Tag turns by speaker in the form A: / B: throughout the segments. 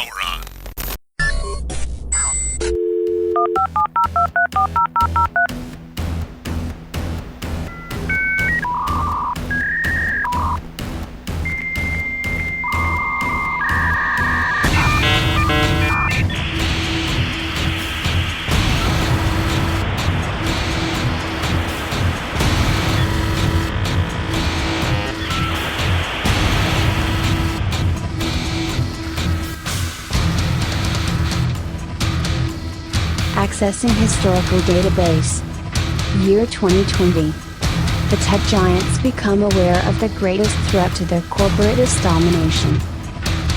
A: power on.
B: Accessing historical database. Year 2020. The tech giants become aware of the greatest threat to their corporatist domination.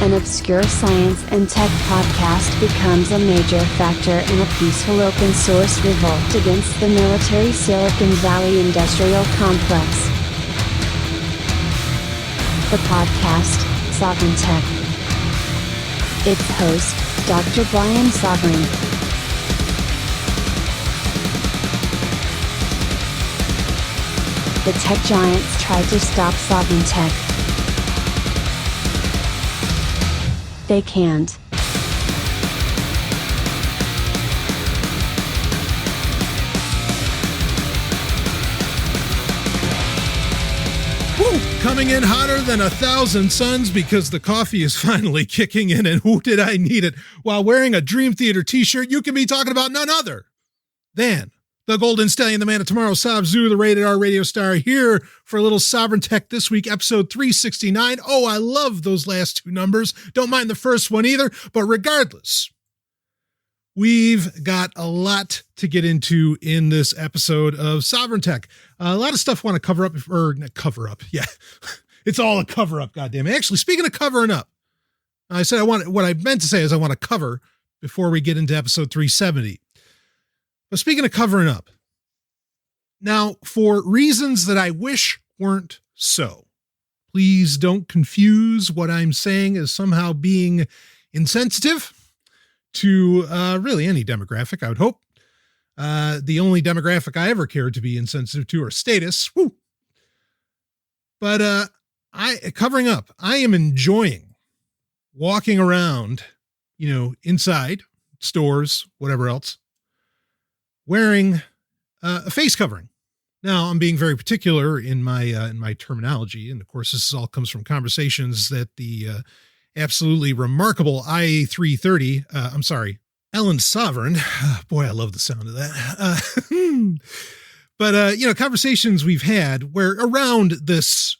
B: An obscure science and tech podcast becomes a major factor in a peaceful open source revolt against the military Silicon Valley industrial complex. The podcast, Sovryn Tech. Its host, Dr. Brian Sovryn. The tech giants tried to stop Sovryn Tech. They can't.
A: Woo! Coming in hotter than 1,000 suns because the coffee is finally kicking in, and who did I need it? While wearing a Dream Theater t-shirt, you can be talking about none other than the Golden Stallion, the man of tomorrow, Sob Zoo, the rated R radio star, here for a little Sovryn Tech this week, episode 369. Oh, I love those last two numbers. Don't mind the first one either. But regardless, we've got a lot to get into in this episode of Sovryn Tech. A lot of stuff I want to cover up, Yeah, it's all a cover up. Goddamn it. Actually, speaking of covering up, what I meant to say is I want to cover before we get into episode 370. But speaking of covering up, now for reasons that I wish weren't so, please don't confuse what I'm saying as somehow being insensitive to really any demographic, I would hope. The only demographic I ever cared to be insensitive to are status. Woo. But covering up, I am enjoying walking around, inside stores, whatever else, wearing a face covering. Now, I'm being very particular in my terminology, and of course, this all comes from conversations that the absolutely remarkable IA330, Ellen Sovryn, boy, I love the sound of that. But conversations we've had where around this,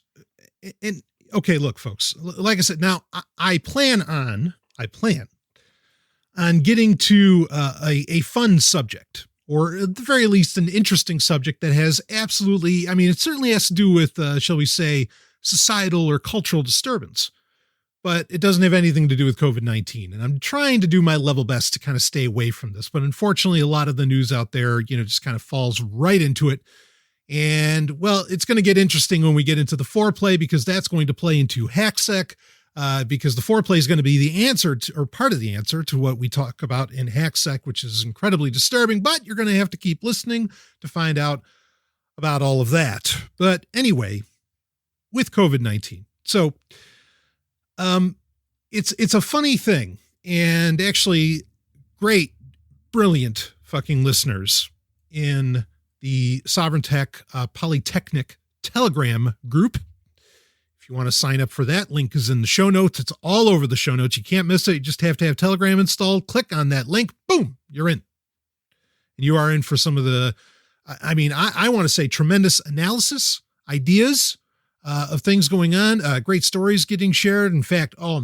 A: and okay, look, folks, like I said, now I plan on getting to a fun subject, or at the very least, an interesting subject that has absolutely, it certainly has to do with, shall we say, societal or cultural disturbance, but it doesn't have anything to do with COVID-19. And I'm trying to do my level best to kind of stay away from this. But unfortunately, a lot of the news out there, just kind of falls right into it. And well, it's going to get interesting when we get into the Foreplay, because that's going to play into HackSec. Because the Foreplay is going to be the answer to, or part of the answer to, what we talk about in HackSec, which is incredibly disturbing, but you're going to have to keep listening to find out about all of that. But anyway, with COVID-19. So, it's a funny thing, and actually great, brilliant fucking listeners in the Sovryn Tech, Polytechnic Telegram group. If you want to sign up for that, link is in the show notes. It's all over the show notes. You can't miss it. You just have to have Telegram installed. Click on that link. Boom, you're in. And you are in for some of the, I want to say tremendous analysis, ideas of things going on, great stories getting shared. In fact, I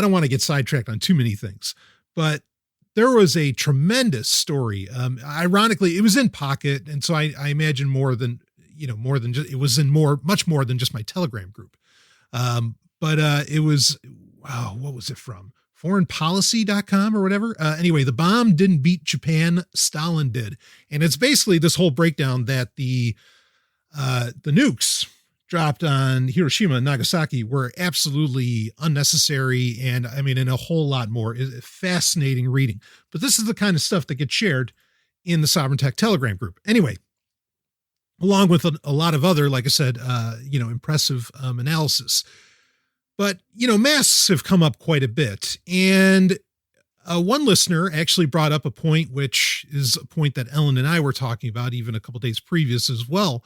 A: don't want to get sidetracked on too many things, but there was a tremendous story. Ironically, it was in Pocket. And so I imagine it was in much more than just my Telegram group. But it was, wow, what was it from? Foreignpolicy.com or whatever. Anyway, the bomb didn't beat Japan, Stalin did. And it's basically this whole breakdown that the nukes dropped on Hiroshima and Nagasaki were absolutely unnecessary. And and a whole lot more. It's fascinating reading, but this is the kind of stuff that gets shared in the Sovryn Tech Telegram group. Anyway, along with a lot of other, like I said, impressive analysis. But, masks have come up quite a bit. And one listener actually brought up a point, which is a point that Ellen and I were talking about even a couple days previous as well,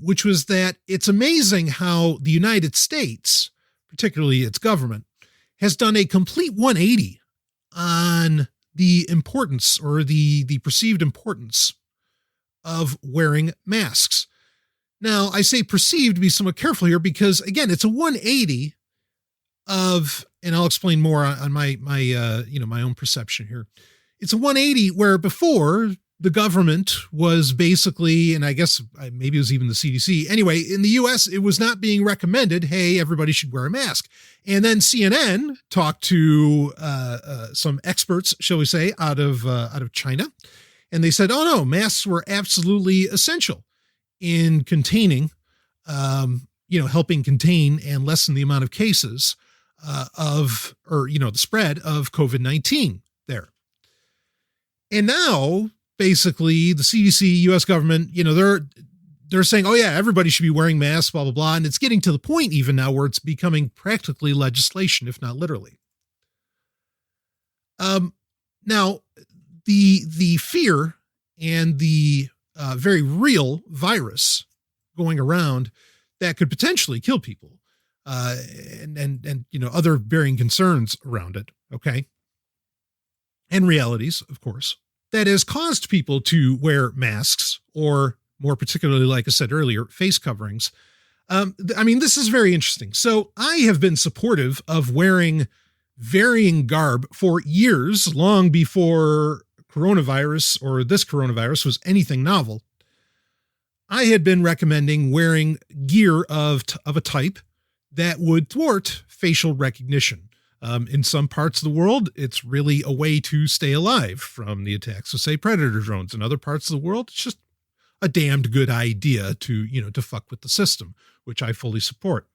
A: which was that it's amazing how the United States, particularly its government, has done a complete 180 on the importance or the perceived importance of wearing masks. Now, I say perceived to be somewhat careful here because, again, it's a 180 of, and I'll explain more on my own perception here. It's a 180 where before the government was basically, and I guess maybe it was even the CDC. Anyway, in the US, it was not being recommended, hey, everybody should wear a mask. And then CNN talked to some experts, shall we say, out of China. And they said, oh no, masks were absolutely essential in containing, helping contain and lessen the amount of cases the spread of COVID-19 there. And now, basically, the CDC, U.S. government, they're saying, oh yeah, everybody should be wearing masks, blah, blah, blah. And it's getting to the point even now where it's becoming practically legislation, if not literally. Now, the fear and the very real virus going around that could potentially kill people, and other varying concerns around it, okay? And realities, of course, that has caused people to wear masks, or more particularly, like I said earlier, face coverings. This is very interesting. So I have been supportive of wearing varying garb for years, long before coronavirus or this coronavirus was anything novel. I had been recommending wearing gear of a type that would thwart facial recognition. In some parts of the world, it's really a way to stay alive from the attacks of, say, predator drones. In other parts of the world, it's just a damned good idea to fuck with the system, which I fully support.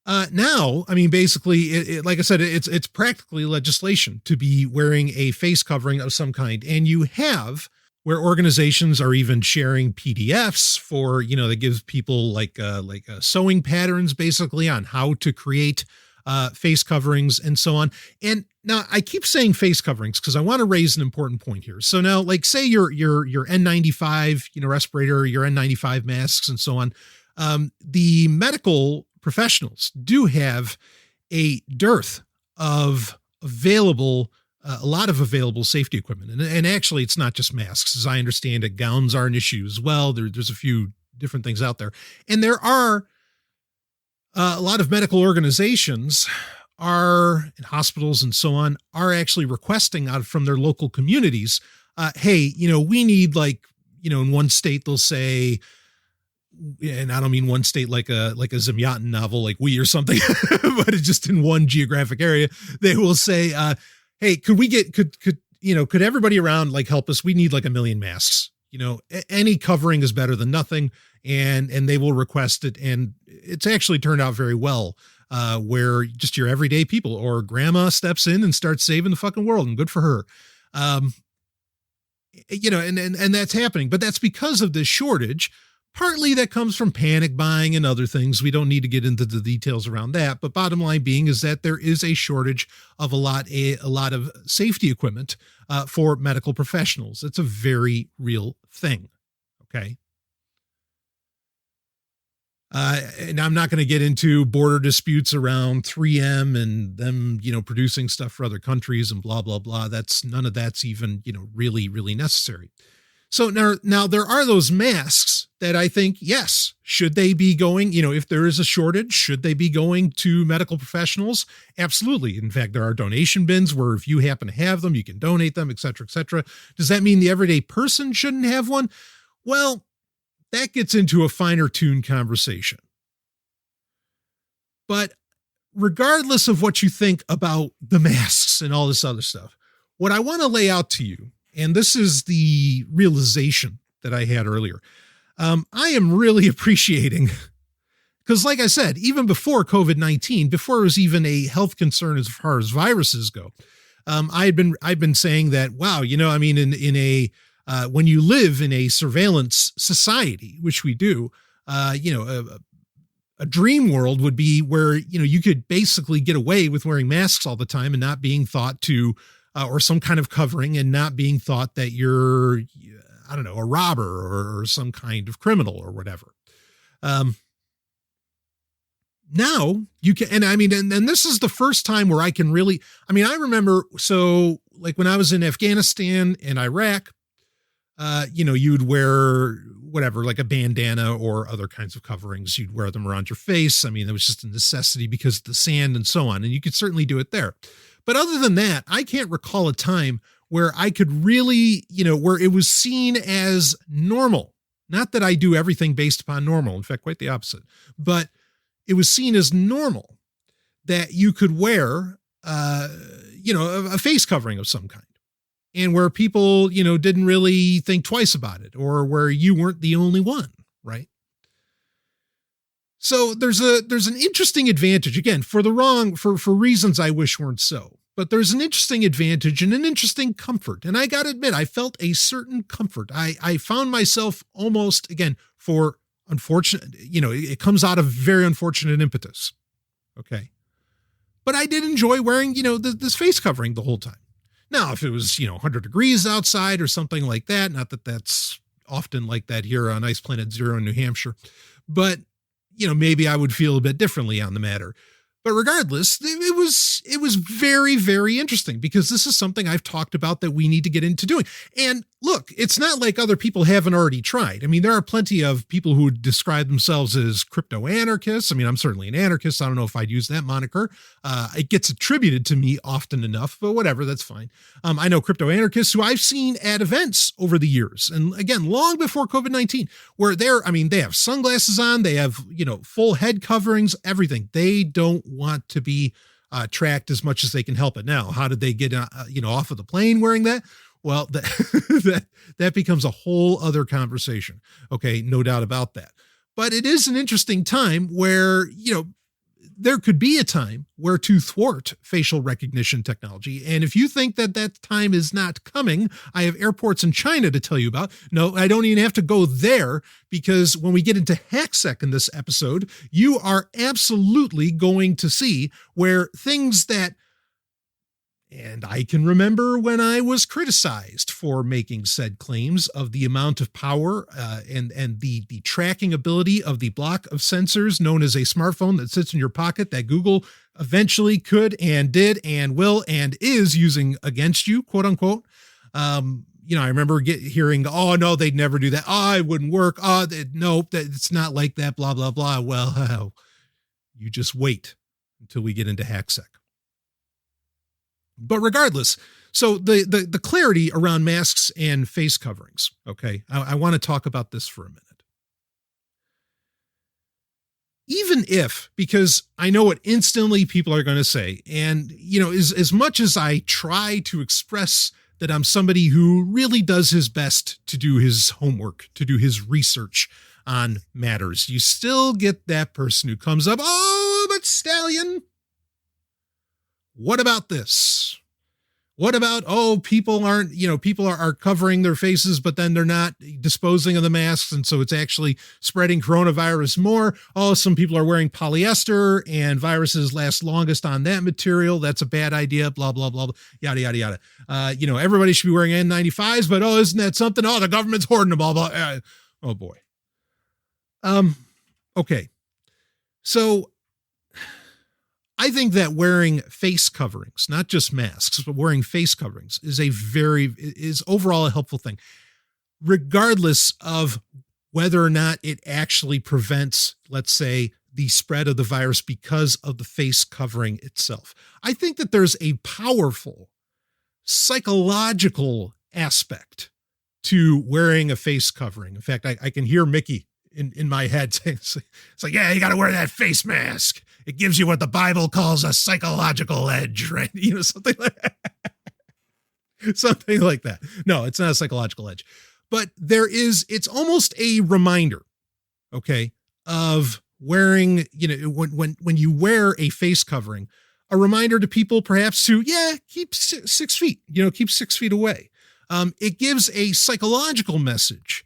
A: Now, basically, like I said, it's practically legislation to be wearing a face covering of some kind. And you have where organizations are even sharing PDFs for, that gives people like sewing patterns basically on how to create face coverings and so on. And now I keep saying face coverings because I want to raise an important point here. So now, like, say your N95, respirator, your N95 masks and so on. The medical professionals do have a dearth of a lot of available safety equipment. And actually, it's not just masks. As I understand it, gowns are an issue as well. There's a few different things out there. And there are a lot of medical organizations and hospitals and so on are actually requesting out from their local communities, hey, we need, like, in one state they'll say, and I don't mean one state like a Zemyatin novel, like We or something, but it's just in one geographic area. They will say, hey, could everybody around help us? We need 1 million masks. Any covering is better than nothing. And they will request it. And it's actually turned out very well, where just your everyday people or grandma steps in and starts saving the fucking world, and good for her. And that's happening, but that's because of this shortage. Partly that comes from panic buying and other things. We don't need to get into the details around that. But bottom line being is that there is a shortage of a lot of safety equipment for medical professionals. It's a very real thing. Okay. And I'm not going to get into border disputes around 3M and them, producing stuff for other countries and blah, blah, blah. None of that's even, really, really necessary. So now there are those masks that I think, yes, should they be going, if there is a shortage, should they be going to medical professionals? Absolutely. In fact, there are donation bins where if you happen to have them, you can donate them, et cetera, et cetera. Does that mean the everyday person shouldn't have one? Well, that gets into a finer tuned conversation. But regardless of what you think about the masks and all this other stuff, what I want to lay out to you, and this is the realization that I had earlier, I am really appreciating, because like I said, even before COVID-19, before it was even a health concern as far as viruses go, I've been saying that, wow, when you live in a surveillance society, which we do, a a dream world would be where, you could basically get away with wearing masks all the time and not being thought to, or some kind of covering and not being thought that you're, I don't know, a robber or some kind of criminal or whatever. Now you can, and I mean, and this is the first time where I can really, I remember, so like when I was in Afghanistan and Iraq, you'd wear whatever, like a bandana or other kinds of coverings. You'd wear them around your face. It was just a necessity because of the sand and so on. And you could certainly do it there. But other than that, I can't recall a time where I could really, where it was seen as normal. Not that I do everything based upon normal. In fact, quite the opposite. But it was seen as normal that you could wear, a face covering of some kind. And where people, didn't really think twice about it, or where you weren't the only one, right? So there's an interesting advantage, again, for reasons I wish weren't so, but there's an interesting advantage and an interesting comfort. And I got to admit, I felt a certain comfort. I found myself almost, again, for unfortunate, it comes out of very unfortunate impetus. Okay. But I did enjoy wearing, this face covering the whole time. Now, if it was, 100 degrees outside or something like that, not that that's often like that here on Ice Planet Zero in New Hampshire, but, maybe I would feel a bit differently on the matter. But regardless, it was very, very interesting because this is something I've talked about that we need to get into doing. And look, it's not like other people haven't already tried. There are plenty of people who describe themselves as crypto anarchists. I'm certainly an anarchist. I don't know if I'd use that moniker. It gets attributed to me often enough, but whatever, that's fine. I know crypto anarchists who I've seen at events over the years. And again, long before COVID-19, where they have sunglasses on, they have, full head coverings, everything. They don't want to be tracked as much as they can help it. Now, how did they get, off of the plane wearing that? Well, that becomes a whole other conversation. Okay. No doubt about that. But it is an interesting time where, there could be a time where to thwart facial recognition technology. And if you think that time is not coming, I have airports in China to tell you about. No, I don't even have to go there, because when we get into HackSec in this episode, you are absolutely going to see where things that, and I can remember when I was criticized for making said claims of the amount of power and the tracking ability of the block of sensors known as a smartphone that sits in your pocket that Google eventually could and did and will and is using against you, quote unquote. I remember hearing, oh, no, they'd never do that. Oh, it wouldn't work. Oh, nope, it's not like that, blah, blah, blah. Well, you just wait until we get into HackSec. But regardless, so the clarity around masks and face coverings, okay, I want to talk about this for a minute. Even if, because I know what instantly people are going to say, and, as much as I try to express that I'm somebody who really does his best to do his homework, to do his research on matters, you still get that person who comes up, oh, but Stallion, what about this? What about, people aren't, people are covering their faces, but then they're not disposing of the masks. And so it's actually spreading coronavirus more. Oh, some people are wearing polyester and viruses last longest on that material. That's a bad idea. Blah, blah, blah, blah, yada, yada, yada. Everybody should be wearing N95s, but isn't that something? Oh, the government's hoarding them, blah, blah. Oh boy. Okay. So I think that wearing face coverings, not just masks, but wearing face coverings is overall a helpful thing, regardless of whether or not it actually prevents, let's say, the spread of the virus because of the face covering itself. I think that there's a powerful psychological aspect to wearing a face covering. In fact, I can hear Mickey in my head saying, it's like, yeah, you got to wear that face mask. It gives you what the Bible calls a psychological edge, right? Something like that. Something like that. No, it's not a psychological edge, but it's almost a reminder, okay, of wearing, when you wear a face covering, a reminder to people perhaps to, keep 6 feet, keep 6 feet away. It gives a psychological message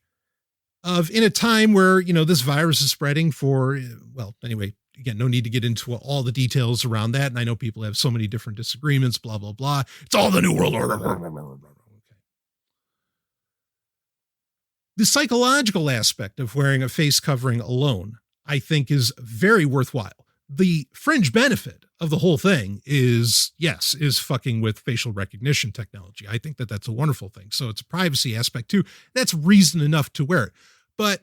A: of in a time where, this virus is spreading for, well, anyway, again, no need to get into all the details around that. And I know people have so many different disagreements, blah, blah, blah. It's all the new world order. Okay. The psychological aspect of wearing a face covering alone, I think, is very worthwhile. The fringe benefit of the whole thing is fucking with facial recognition technology. I think that that's a wonderful thing. So it's a privacy aspect too. That's reason enough to wear it. But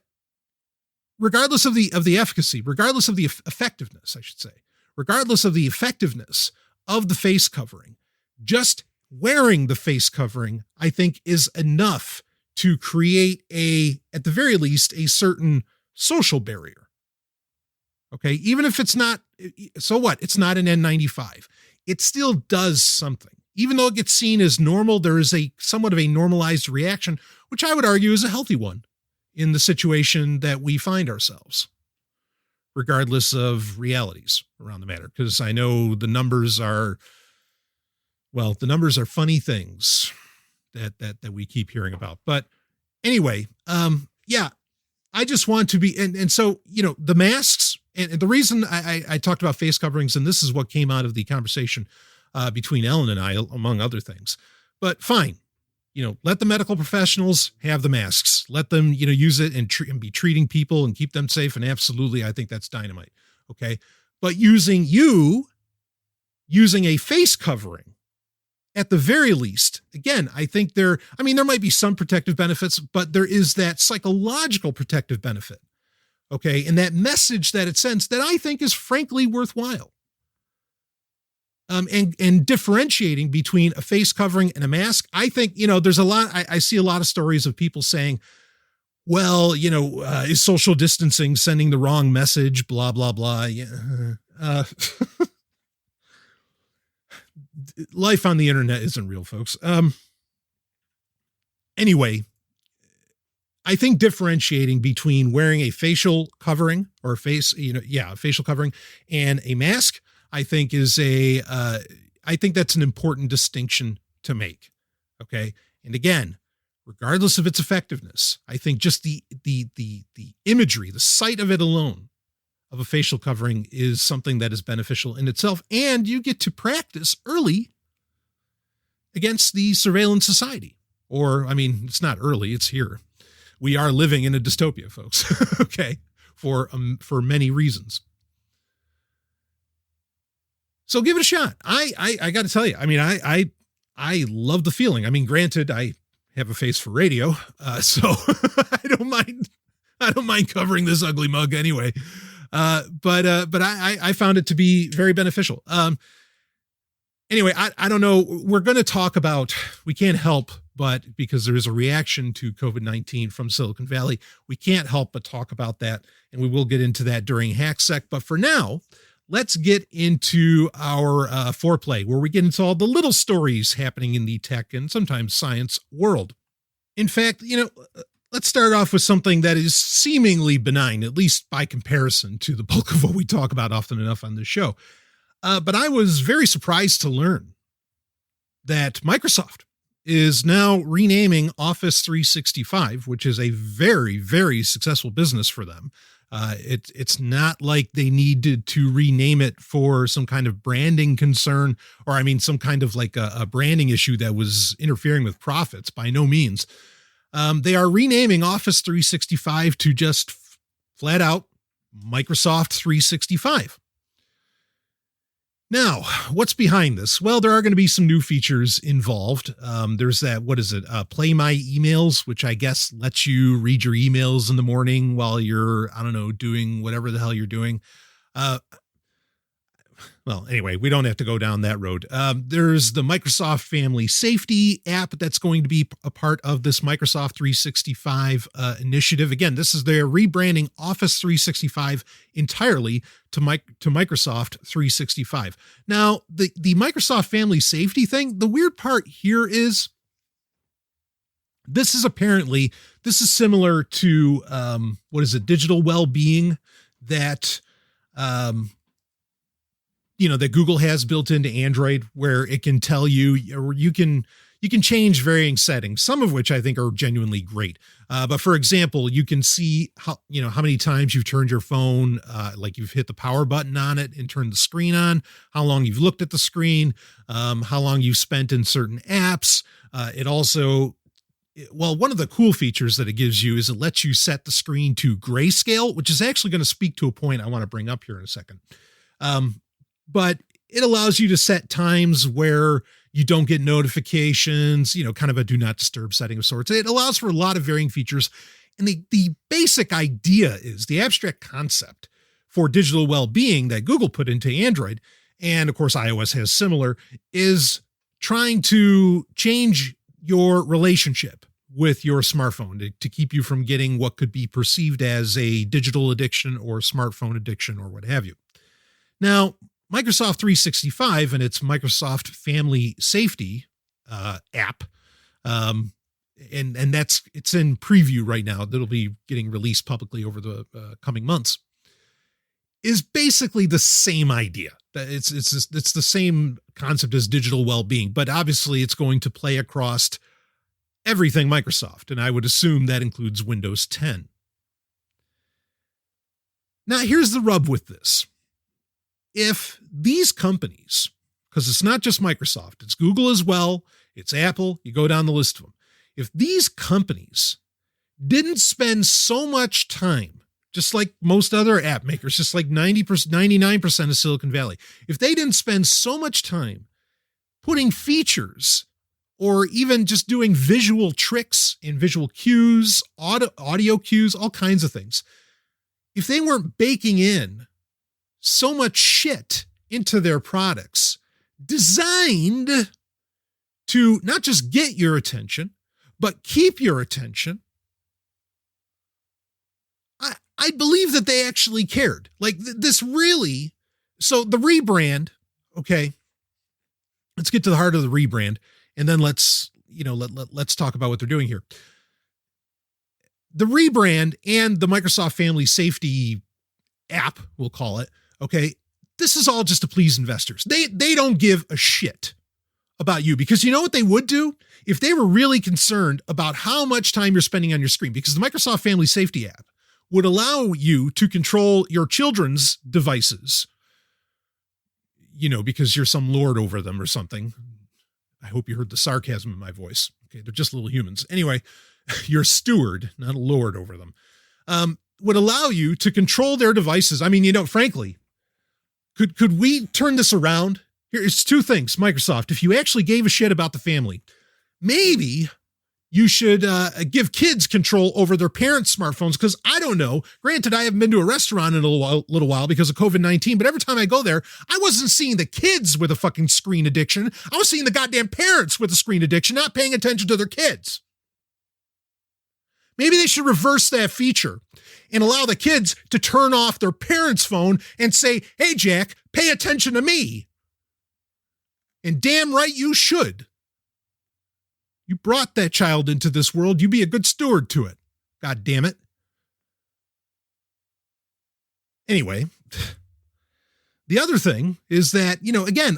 A: regardless of the efficacy, regardless of the effectiveness, I should say, regardless of the effectiveness of the face covering, just wearing the face covering, I think, is enough to create at the very least, a certain social barrier. Okay. Even if it's not, so what? It's not an N95. It still does something. Even though it gets seen as normal, there is somewhat of a normalized reaction, which I would argue is a healthy one in the situation that we find ourselves, regardless of realities around the matter. Because I know the numbers are funny things that we keep hearing about. But anyway, I just want to be, and so, the masks, and the reason I talked about face coverings, and this is what came out of the conversation between Ellen and I, among other things. But fine, let the medical professionals have the masks. Let them, use it and be treating people and keep them safe. And absolutely, I think that's dynamite. Okay. But using a face covering, at the very least, again, I think there might be some protective benefits, but there is that psychological protective benefit. Okay. And that message that it sends that I think is frankly worthwhile. And differentiating between a face covering and a mask, I think, there's a lot, I see a lot of stories of people saying, well, is social distancing sending the wrong message, blah, blah, blah. Yeah. Life on the internet isn't real, folks. Anyway, I think differentiating between wearing a facial covering or a facial covering and a mask, I think I think that's an important distinction to make. Okay. And again, regardless of its effectiveness, I think just the imagery, the sight of it alone of a facial covering is something that is beneficial in itself. And you get to practice early against the surveillance society. Or, it's not early, it's here. We are living in a dystopia, folks. Okay. For many reasons. So give it a shot. I got to tell you, I love the feeling. Granted, I have a face for radio, so I don't mind covering this ugly mug anyway. But I found it to be very beneficial. Anyway, I don't know. We're going to talk about, we can't help but, because there is a reaction to COVID-19 from Silicon Valley, we can't help but talk about that. And we will get into that during HackSec. But for now, let's get into our foreplay, where we get into all the little stories happening in the tech and sometimes science world. In fact, let's start off with something that is seemingly benign, at least by comparison to the bulk of what we talk about often enough on this show. But I was very surprised to learn that Microsoft is now renaming Office 365, which is a very, very successful business for them. It's not like they needed to rename it for some kind of branding concern, or some kind of like a branding issue that was interfering with profits. By no means. They are renaming Office 365 to just flat out Microsoft 365. Now, what's behind this? Well, there are going to be some new features involved. There's that, Play My Emails, which I guess lets you read your emails in the morning while you're, doing whatever the hell you're doing. Well, anyway, we don't have to go down that road. There's the Microsoft Family Safety app that's going to be a part of this Microsoft 365 initiative. Again, they're rebranding Office 365 entirely to Microsoft 365. Now, the Microsoft Family Safety thing, the weird part here is this is similar to, digital well-being that, that Google has built into Android, where it can tell you, or you can you can change varying settings, some of which I think are genuinely great. But for example, you can see how many times you've turned your phone, like you've hit the power button on it and turned the screen on, how long you've looked at the screen, how long you've spent in certain apps. It also, well, one of the cool features that it gives you is it lets you set the screen to grayscale, which is actually going to speak to a point I want to bring up here in a second. But it allows you to set times where you don't get notifications, kind of a do not disturb setting of sorts. It allows for a lot of varying features. And the basic idea is the abstract concept for digital well-being that Google put into Android, and of course iOS has similar, is trying to change your relationship with your smartphone to keep you from getting what could be perceived as a digital addiction or smartphone addiction or what have you. Now, Microsoft 365 and its Microsoft Family Safety app, and it's in preview right now. That'll be getting released publicly over the coming months. Is basically the same idea. It's the same concept as digital well-being, but obviously it's going to play across everything Microsoft, and I would assume that includes Windows 10. Now, here's the rub with this. If these companies, because it's not just Microsoft, it's Google as well, it's Apple, you go down the list of them. If these companies didn't spend so much time, just like most other app makers, just like 99% of Silicon Valley, if they didn't spend so much time putting features or even just doing visual tricks and visual cues, audio cues, all kinds of things, if they weren't baking in so much shit into their products designed to not just get your attention, but keep your attention, I believe that they actually cared. Like this really, so the rebrand, okay, let's get to the heart of the rebrand, and then let's talk about what they're doing here. The rebrand and the Microsoft Family Safety app, we'll call it, okay, this is all just to please investors. They don't give a shit about you, because you know what they would do if they were really concerned about how much time you're spending on your screen, because the Microsoft Family Safety app would allow you to control your children's devices, because you're some lord over them or something. I hope you heard the sarcasm in my voice. Okay, they're just little humans. Anyway, you're a steward, not a lord over them. Would allow you to control their devices. I mean, frankly, could we turn this around? Here's two things, Microsoft. If you actually gave a shit about the family, maybe you should give kids control over their parents' smartphones, because I don't know. Granted, I haven't been to a restaurant in a little while because of COVID-19, but every time I go there, I wasn't seeing the kids with a fucking screen addiction. I was seeing the goddamn parents with a screen addiction, not paying attention to their kids. Maybe they should reverse that feature and allow the kids to turn off their parents' phone and say, hey, Jack, pay attention to me. And damn right you should. You brought that child into this world. You be a good steward to it. God damn it. Anyway, the other thing is that, again,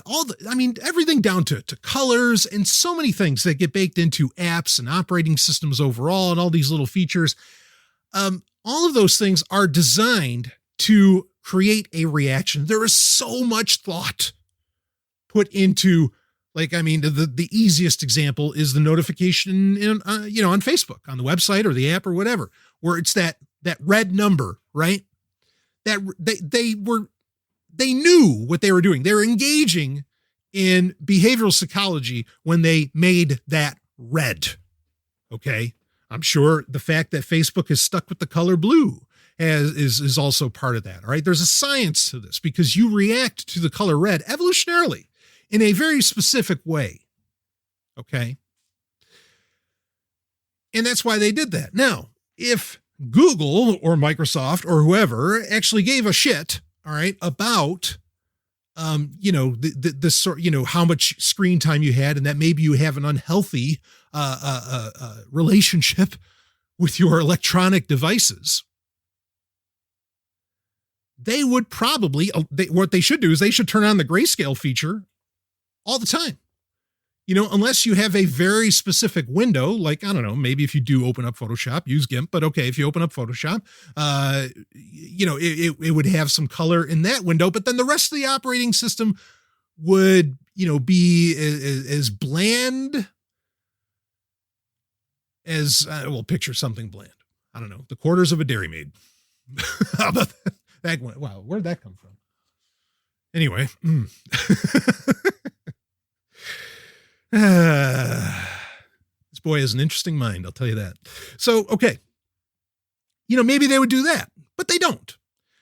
A: everything down to colors and so many things that get baked into apps and operating systems overall and all these little features. All of those things are designed to create a reaction. There is so much thought put into, the easiest example is the notification on Facebook, on the website or the app or whatever, where it's that red number, right? That they knew what they were doing. They were engaging in behavioral psychology when they made that red. Okay. I'm sure the fact that Facebook is stuck with the color blue is also part of that. All right. There's a science to this, because you react to the color red evolutionarily in a very specific way. Okay. And that's why they did that. Now, if Google or Microsoft or whoever actually gave a shit, all right, about, this sort, how much screen time you had, and that maybe you have an unhealthy relationship with your electronic devices, they would probably, what they should do is they should turn on the grayscale feature all the time. unless you have a very specific window, like, I don't know, maybe if you do open up Photoshop, use GIMP, but okay, if you open up Photoshop, it would have some color in that window, but then the rest of the operating system would, be as bland as, picture something bland. I don't know, the quarters of a Dairy Maid. How about that? Wow, where'd that come from? Anyway. This boy has an interesting mind, I'll tell you that. So, okay. Maybe they would do that, but they don't.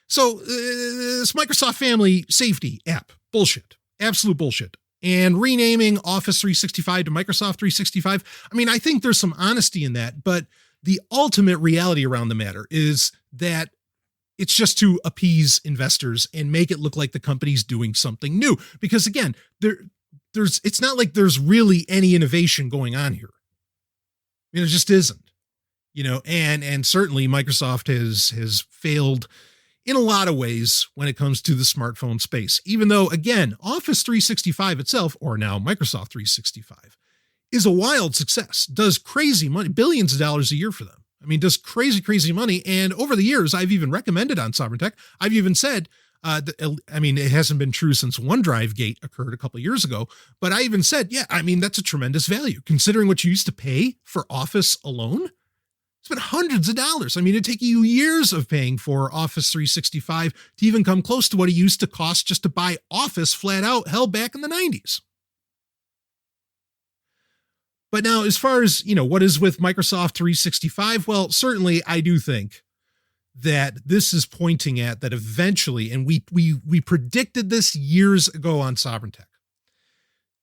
A: So this Microsoft Family Safety app, bullshit, absolute bullshit. And renaming Office 365 to Microsoft 365. I think there's some honesty in that, but the ultimate reality around the matter is that it's just to appease investors and make it look like the company's doing something new. Because again, it's not like there's really any innovation going on here. It just isn't, and certainly Microsoft has failed in a lot of ways when it comes to the smartphone space, even though, again, Office 365 itself, or now Microsoft 365, is a wild success, does crazy money, billions of dollars a year for them. Does crazy, crazy money. And over the years, I've even recommended on Sovryn Tech, I've even said, it hasn't been true since OneDrive Gate occurred a couple of years ago, but I even said, that's a tremendous value considering what you used to pay for Office alone. It's been hundreds of dollars. It'd take you years of paying for Office 365 to even come close to what it used to cost just to buy Office flat out, hell, back in the 90s. But now, as far as, what is with Microsoft 365? Well, certainly I do think that this is pointing at that eventually, and we predicted this years ago on Sovryn Tech,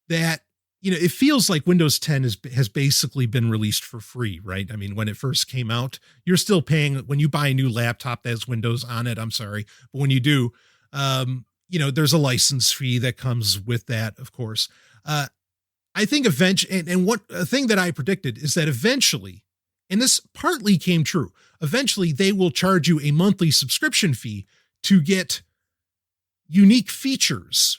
A: that, it feels like Windows 10 has basically been released for free, right? When it first came out, you're still paying when you buy a new laptop that has Windows on it. I'm sorry. But when you do, there's a license fee that comes with that, of course. I think eventually, and what a thing that I predicted is that eventually, and this partly came true, eventually they will charge you a monthly subscription fee to get unique features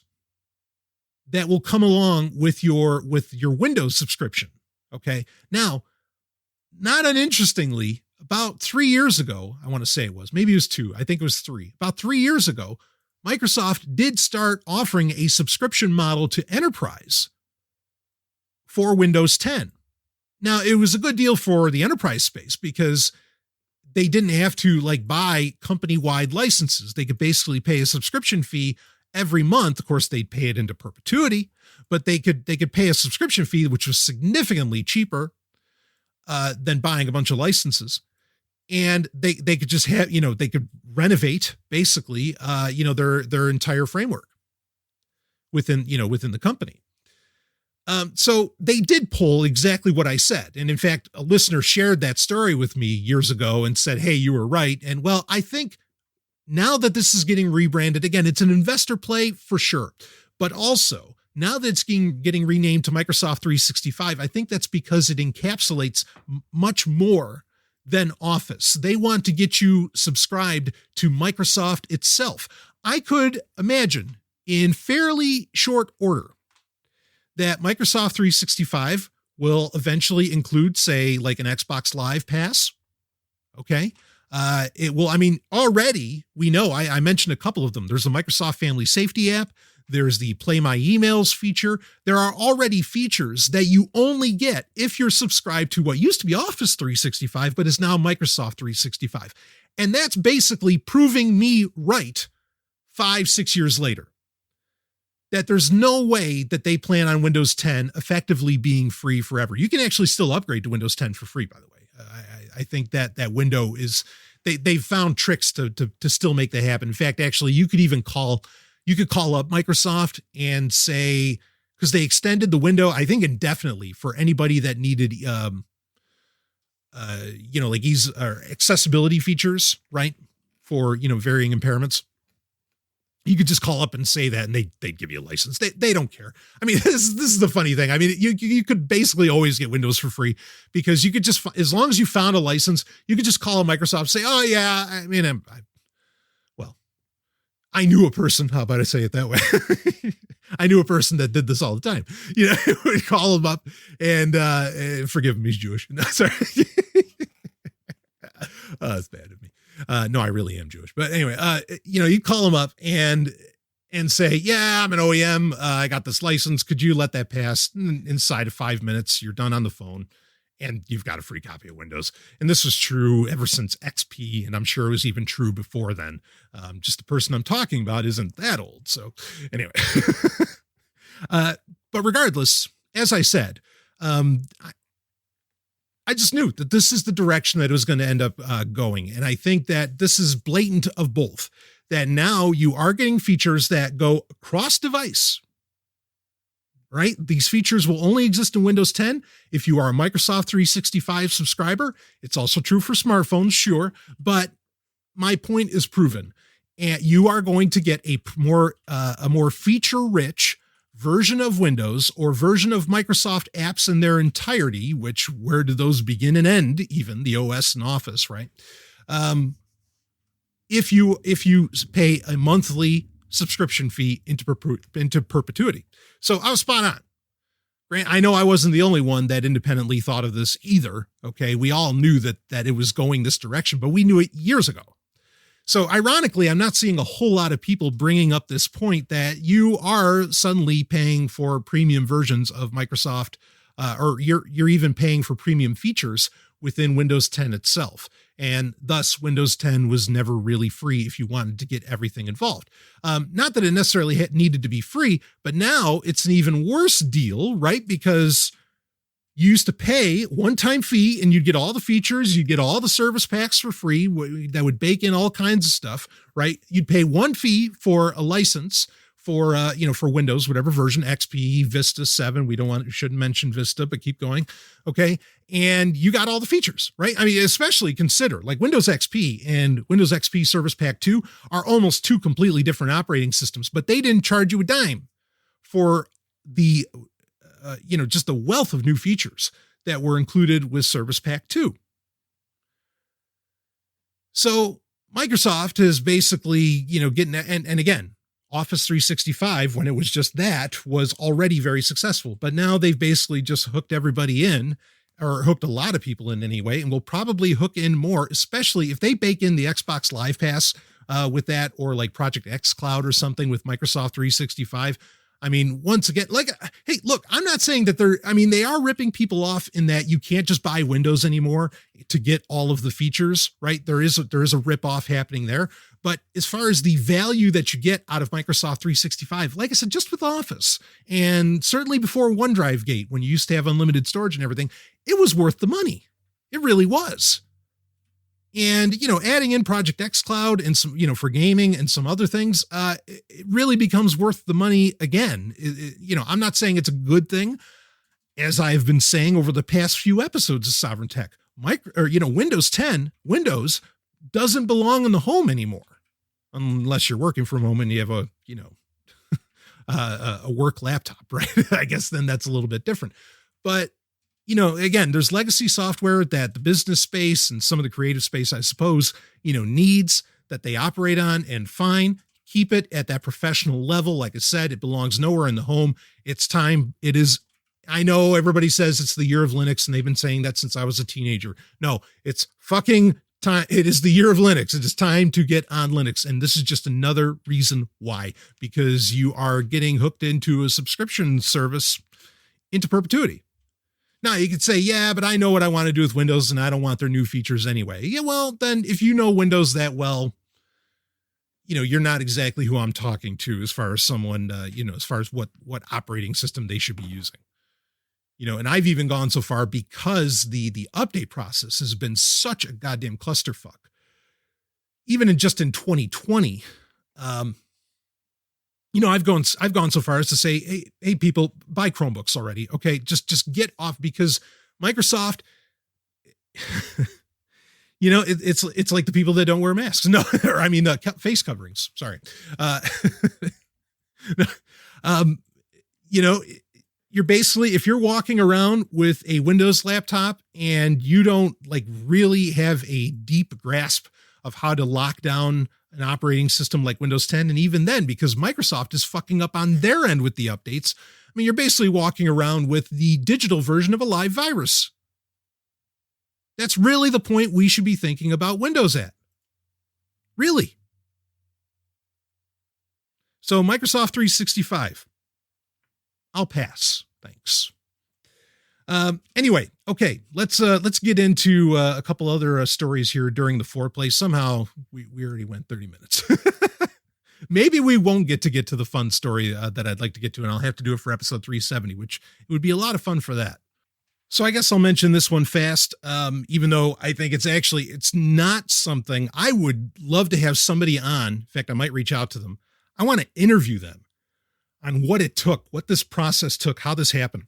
A: that will come along with your Windows subscription. Okay. Now, not uninterestingly, about 3 years ago, I want to say it was, maybe it was 2. I think it was 3. About 3 years ago, Microsoft did start offering a subscription model to enterprise for Windows 10. Now, it was a good deal for the enterprise space because they didn't have to buy company-wide licenses. They could basically pay a subscription fee every month. Of course, they'd pay it into perpetuity, but they could pay a subscription fee, which was significantly cheaper than buying a bunch of licenses. And they could just have, they could renovate basically, their entire framework within the company. So they did pull exactly what I said. And in fact, a listener shared that story with me years ago and said, hey, you were right. And well, I think now that this is getting rebranded, again, it's an investor play for sure. But also, now that it's getting renamed to Microsoft 365, I think that's because it encapsulates much more than Office. They want to get you subscribed to Microsoft itself. I could imagine in fairly short order that Microsoft 365 will eventually include, say, like an Xbox Live Pass. Okay. It will, already we know, I mentioned a couple of them. There's the Microsoft Family Safety app. There's the Play My Emails feature. There are already features that you only get if you're subscribed to what used to be Office 365, but is now Microsoft 365. And that's basically proving me right 5-6 years later, that there's no way that they plan on Windows 10 effectively being free forever. You can actually still upgrade to Windows 10 for free, by the way. I think that window is, they've found tricks to still make that happen. In fact, actually, you could call up Microsoft and say, because they extended the window, I think indefinitely for anybody that needed, accessibility features, right? For, varying impairments. You could just call up and say that and they'd give you a license. They don't care. This is the funny thing. You could basically always get Windows for free because you could just, as long as you found a license, you could just call Microsoft and say, oh yeah, I knew a person, how about I say it that way? I knew a person that did this all the time. You know, we'd call him up and forgive him, he's Jewish. No, sorry. It's bad of me. No, I really am Jewish. But anyway, you know, you call him up and say, yeah, I'm an OEM. I got this license. Could you let that pass? Inside of 5 minutes, you're done on the phone and you've got a free copy of Windows. And this was true ever since XP. And I'm sure it was even true before then. Just the person I'm talking about isn't that old. So anyway, but regardless, as I said, I just knew that this is the direction that it was going to end up going. And I think that this is blatant of both, that now you are getting features that go across device, right? These features will only exist in Windows 10 if you are a Microsoft 365 subscriber. It's also true for smartphones, sure, but my point is proven. And you are going to get a more feature-rich version of Windows or version of Microsoft apps in their entirety, which where do those begin and end, even the OS and Office, right? If you pay a monthly subscription fee into perpetuity. So I was spot on. Grant, I know I wasn't the only one that independently thought of this either. Okay. We all knew that it was going this direction, but we knew it years ago. So ironically, I'm not seeing a whole lot of people bringing up this point that you are suddenly paying for premium versions of Microsoft, or you're even paying for premium features within Windows 10 itself. And thus Windows 10 was never really free if you wanted to get everything involved. Not that it necessarily needed to be free, but now it's an even worse deal, right? Because you used to pay one-time fee and you'd get all the features, you'd get all the service packs for free that would bake in all kinds of stuff, right? You'd pay one fee for a license for, for Windows, whatever version, XP, Vista 7. We shouldn't mention Vista, but keep going. Okay. And you got all the features, right? I mean, especially consider like Windows XP and Windows XP Service Pack 2 are almost two completely different operating systems, but they didn't charge you a dime for the, just the wealth of new features that were included with Service Pack 2. So Microsoft is basically, getting, and again, Office 365, when it was just that, was already very successful, but now they've basically just hooked everybody in, or hooked a lot of people in anyway, and will probably hook in more, especially if they bake in the Xbox Live Pass with that, or like Project X Cloud or something with Microsoft 365. I mean, once again, hey, look, I'm not saying that they are ripping people off in that you can't just buy Windows anymore to get all of the features, right? There is a rip off happening there. But as far as the value that you get out of Microsoft 365, like I said, just with Office, and certainly before OneDrive Gate, when you used to have unlimited storage and everything, it was worth the money. It really was. And, adding in Project X Cloud and some, for gaming and some other things, it really becomes worth the money again. I'm not saying it's a good thing, as I've been saying over the past few episodes of Sovryn Tech. Windows 10, Windows doesn't belong in the home anymore, unless you're working from home and you have a work laptop, right? I guess then that's a little bit different. But again, there's legacy software that the business space and some of the creative space, I suppose, needs that they operate on, and fine, keep it at that professional level. Like I said, it belongs nowhere in the home. It's time. It is. I know everybody says it's the year of Linux, and they've been saying that since I was a teenager. No, it's fucking time. It is the year of Linux. It is time to get on Linux. And this is just another reason why, because you are getting hooked into a subscription service into perpetuity. Now you could say, yeah, but I know what I want to do with Windows and I don't want their new features anyway. Yeah, well, then if you know Windows that well, you're not exactly who I'm talking to as far as someone, as far as what operating system they should be using. And I've even gone so far, because the update process has been such a goddamn clusterfuck. Even in 2020, I've gone so far as to say, hey, people, buy Chromebooks already. Okay, just get off, because Microsoft, it's like the people that don't wear masks. No, face coverings. Sorry. You're basically, if you're walking around with a Windows laptop and you don't really have a deep grasp of how to lock down an operating system like Windows 10. And even then, because Microsoft is fucking up on their end with the updates, I mean, you're basically walking around with the digital version of a live virus. That's really the point we should be thinking about Windows at. Really. So Microsoft 365. I'll pass. Thanks. Anyway, okay, let's get into a couple other stories here during the foreplay. Somehow we already went 30 minutes. Maybe we won't get to the fun story that I'd like to get to, and I'll have to do it for episode 370, which it would be a lot of fun for that. So I guess I'll mention this one fast, even though I think it's not something I would love to have somebody on. In fact, I might reach out to them. I want to interview them on what it took, what this process took, how this happened.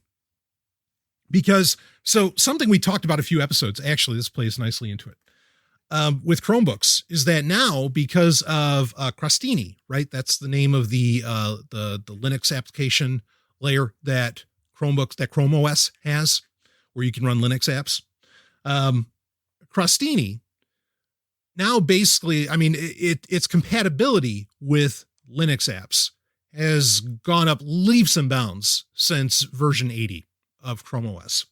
A: Because, so something we talked about a few episodes, actually, this plays nicely into it, with Chromebooks, is that now, because of Crostini, right? That's the name of the Linux application layer that Chromebooks, that Chrome OS has, where you can run Linux apps. Crostini now basically, I mean, its compatibility with Linux apps has gone up leaps and bounds since version 80 of Chrome OS.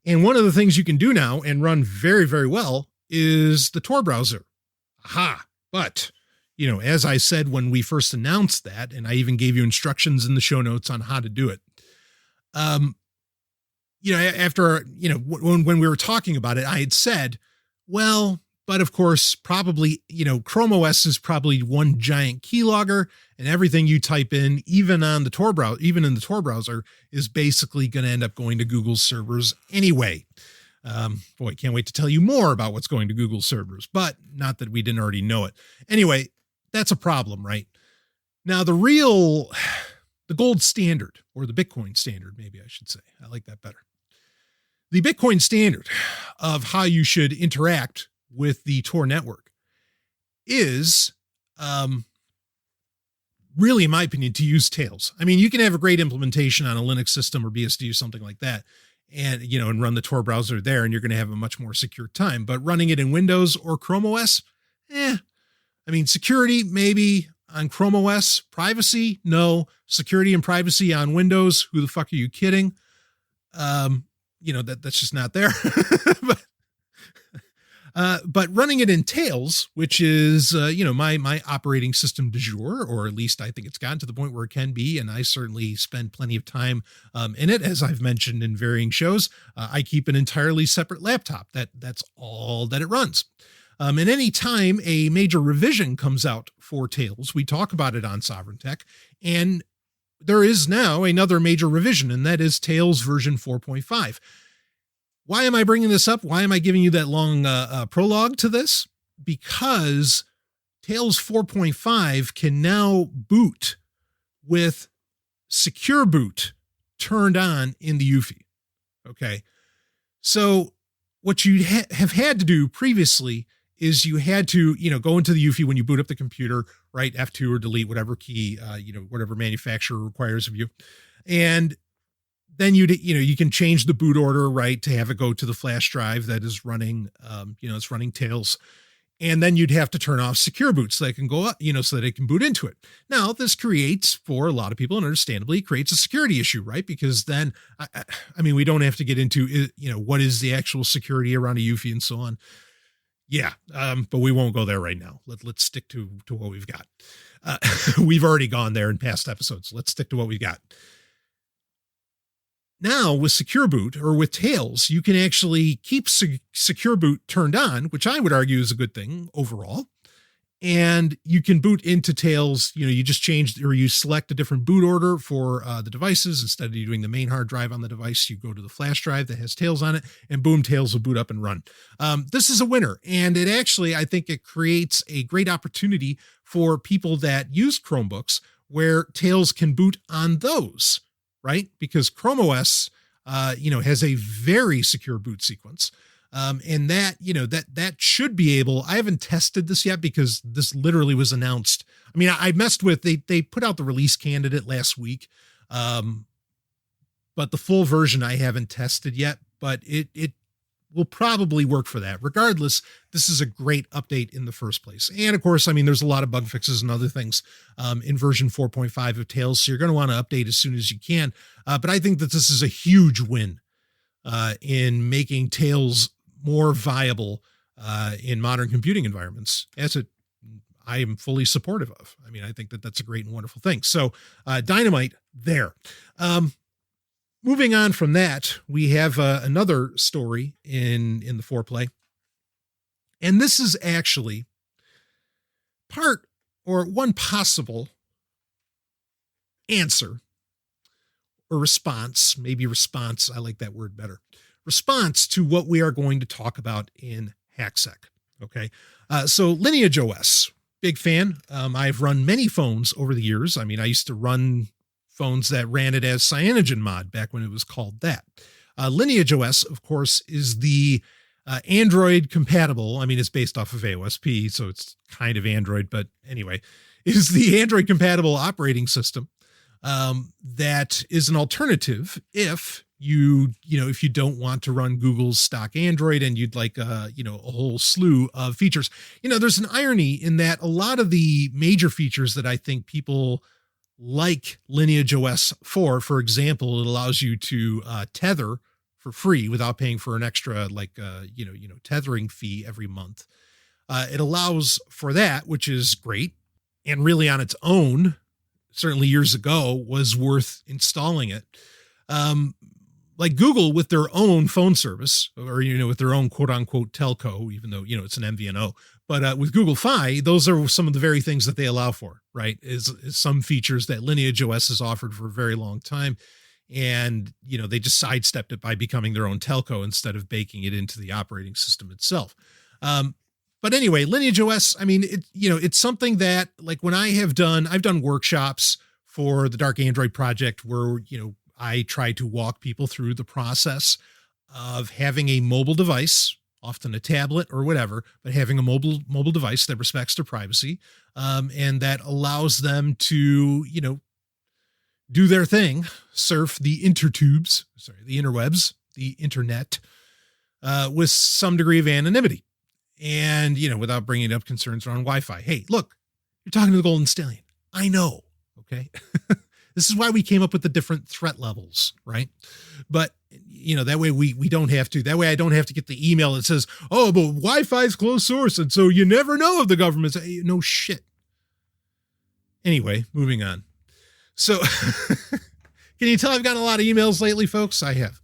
A: And one of the things you can do now and run very, very well is the Tor browser. Aha. But, you know, as I said when we first announced that, and I even gave you instructions in the show notes on how to do it. You know, after, you know, when we were talking about it, I had said, well, but of course, probably, you know, Chrome OS is probably one giant keylogger, and everything you type in, even on the Tor browser, even in the Tor browser, is basically going to end up going to Google's servers anyway. Boy, can't wait to tell you more about what's going to Google's servers, but not that we didn't already know it. Anyway, that's a problem, right? Now, the gold standard, or the Bitcoin standard, maybe I should say. I like that better. The Bitcoin standard of how you should interact with the Tor network is, really, in my opinion, to use Tails. I mean, you can have a great implementation on a Linux system or BSD or something like that, and, you know, and run the Tor browser there, and you're going to have a much more secure time. But running it in Windows or Chrome OS, I mean, security, maybe on Chrome OS. Privacy, no. Security and privacy on Windows, who the fuck are you kidding? You know, that's just not there. But running it in Tails, which is, you know, my operating system du jour, or at least I think it's gotten to the point where it can be, and I certainly spend plenty of time in it, as I've mentioned in varying shows. I keep an entirely separate laptop. That's all that it runs. And any time a major revision comes out for Tails, we talk about it on Sovryn Tech, and there is now another major revision, and that is Tails version 4.5. Why am I bringing this up? Why am I giving you that long prologue to this? Because Tails 4.5 can now boot with secure boot turned on in the UEFI. Okay. So what you have had to do previously is you had to, you know, go into the UEFI when you boot up the computer, right? F2 or delete whatever key, you know, whatever manufacturer requires of you. And then you can change the boot order, right, to have it go to the flash drive that is running, you know, it's running Tails. And then you'd have to turn off secure boot so they can go up, you know, so that it can boot into it. Now, this creates, for a lot of people, and understandably, creates a security issue, right? Because then, I mean, we don't have to get into, you know, what is the actual security around a UEFI and so on. Yeah, but we won't go there right now. Let's stick to what we've got. We've already gone there in past episodes. Let's stick to what we've got. Now, with Secure Boot, or with Tails, you can actually keep Secure Boot turned on, which I would argue is a good thing overall. And you can boot into Tails. You know, you just change, or you select a different boot order for the devices. Instead of doing the main hard drive on the device, you go to the flash drive that has Tails on it, and boom, Tails will boot up and run. This is a winner. And it actually, I think it creates a great opportunity for people that use Chromebooks where Tails can boot on those. Right? Because Chrome OS, you know, has a very secure boot sequence. And that, you know, that should be able, I haven't tested this yet because this literally was announced. I mean, I messed with, they put out the release candidate last week. But the full version I haven't tested yet, but it will probably work for that. Regardless, this is a great update in the first place. And of course, I mean, there's a lot of bug fixes and other things in version 4.5 of Tails, so you're going to want to update as soon as you can. But I think that this is a huge win in making Tails more viable in modern computing environments, as I am fully supportive of. I mean, I think that that's a great and wonderful thing. So dynamite there. Moving on from that, we have another story in the Foreplay. And this is actually part or one possible answer or response, maybe response. I like that word better. Response to what we are going to talk about in HackSec. Okay. So Lineage OS, big fan. I've run many phones over the years. I mean, I used to run phones that ran it as CyanogenMod back when it was called that. Lineage OS, of course, is the Android compatible. I mean, it's based off of AOSP, so it's kind of Android, but anyway, is the Android compatible operating system that is an alternative if you don't want to run Google's stock Android and you'd like a whole slew of features. There's an irony in that a lot of the major features that I think people like Lineage OS for example, it allows you to tether for free without paying for an extra tethering fee every month. It allows for that, which is great. And really on its own, certainly years ago, was worth installing it. Like Google with their own phone service or, with their own quote unquote telco, even though, it's an MVNO, but with Google Fi, those are some of the very things that they allow for, right? Is some features that Lineage OS has offered for a very long time. And, they just sidestepped it by becoming their own telco instead of baking it into the operating system itself. But anyway, Lineage OS, I mean, it's something that like when I've done workshops for the Dark Android project where, I try to walk people through the process of having a mobile device, often a tablet or whatever, but having a mobile device that respects their privacy, and that allows them to, do their thing, surf the interwebs, the internet, with some degree of anonymity and, without bringing up concerns around Wi-Fi. Hey, look, you're talking to the Golden Stallion. I know. Okay. This is why we came up with the different threat levels, right? But, that way we don't have to. That way I don't have to get the email that says, oh, but Wi-Fi is closed source, and so you never know if the government's... No shit. Anyway, moving on. So, can you tell I've gotten a lot of emails lately, folks? I have.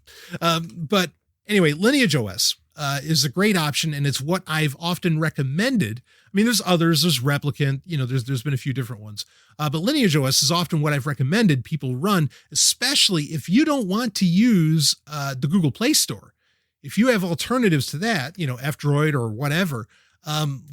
A: But anyway, Lineage OS is a great option, and it's what I've often recommended. I mean, there's others, there's Replicant, there's been a few different ones. But Lineage OS is often what I've recommended people run, especially if you don't want to use the Google Play Store. If you have alternatives to that, F-Droid or whatever,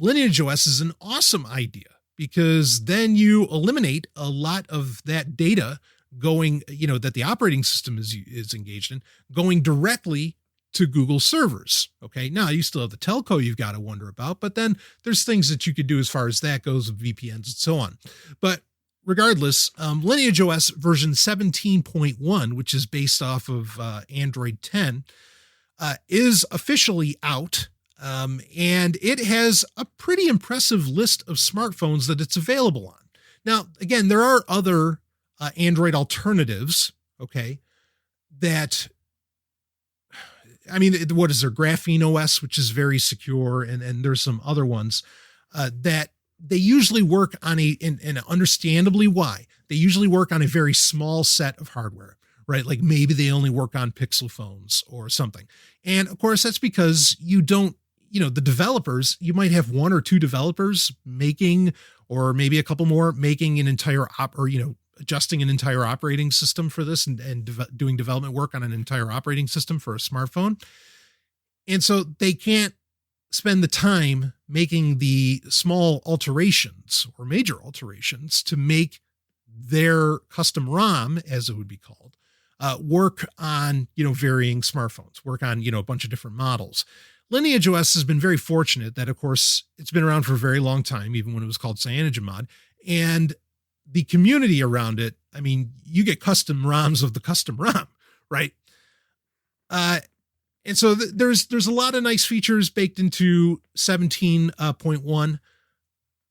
A: Lineage OS is an awesome idea because then you eliminate a lot of that data going, that the operating system is engaged in, going directly to Google servers. Okay. Now you still have the telco you've got to wonder about, but then there's things that you could do as far as that goes with VPNs and so on. But regardless, Lineage OS version 17.1, which is based off of Android 10, is officially out. And it has a pretty impressive list of smartphones that it's available on. Now, again, there are other Android alternatives, okay, that, I mean, what is there? Graphene OS, which is very secure, and there's some other ones that they usually work on and understandably why, they usually work on a very small set of hardware, right? Like maybe they only work on Pixel phones or something. And of course, that's because you don't, the developers, you might have one or two developers making, or maybe a couple more making an entire adjusting an entire operating system for this and doing development work on an entire operating system for a smartphone. And so they can't spend the time making the small alterations or major alterations to make their custom ROM, as it would be called, work on, varying smartphones, work on, a bunch of different models. Lineage OS has been very fortunate that, of course, it's been around for a very long time, even when it was called CyanogenMod. And the community around it, I mean, you get custom ROMs of the custom ROM, right? And so there's a lot of nice features baked into 17.1,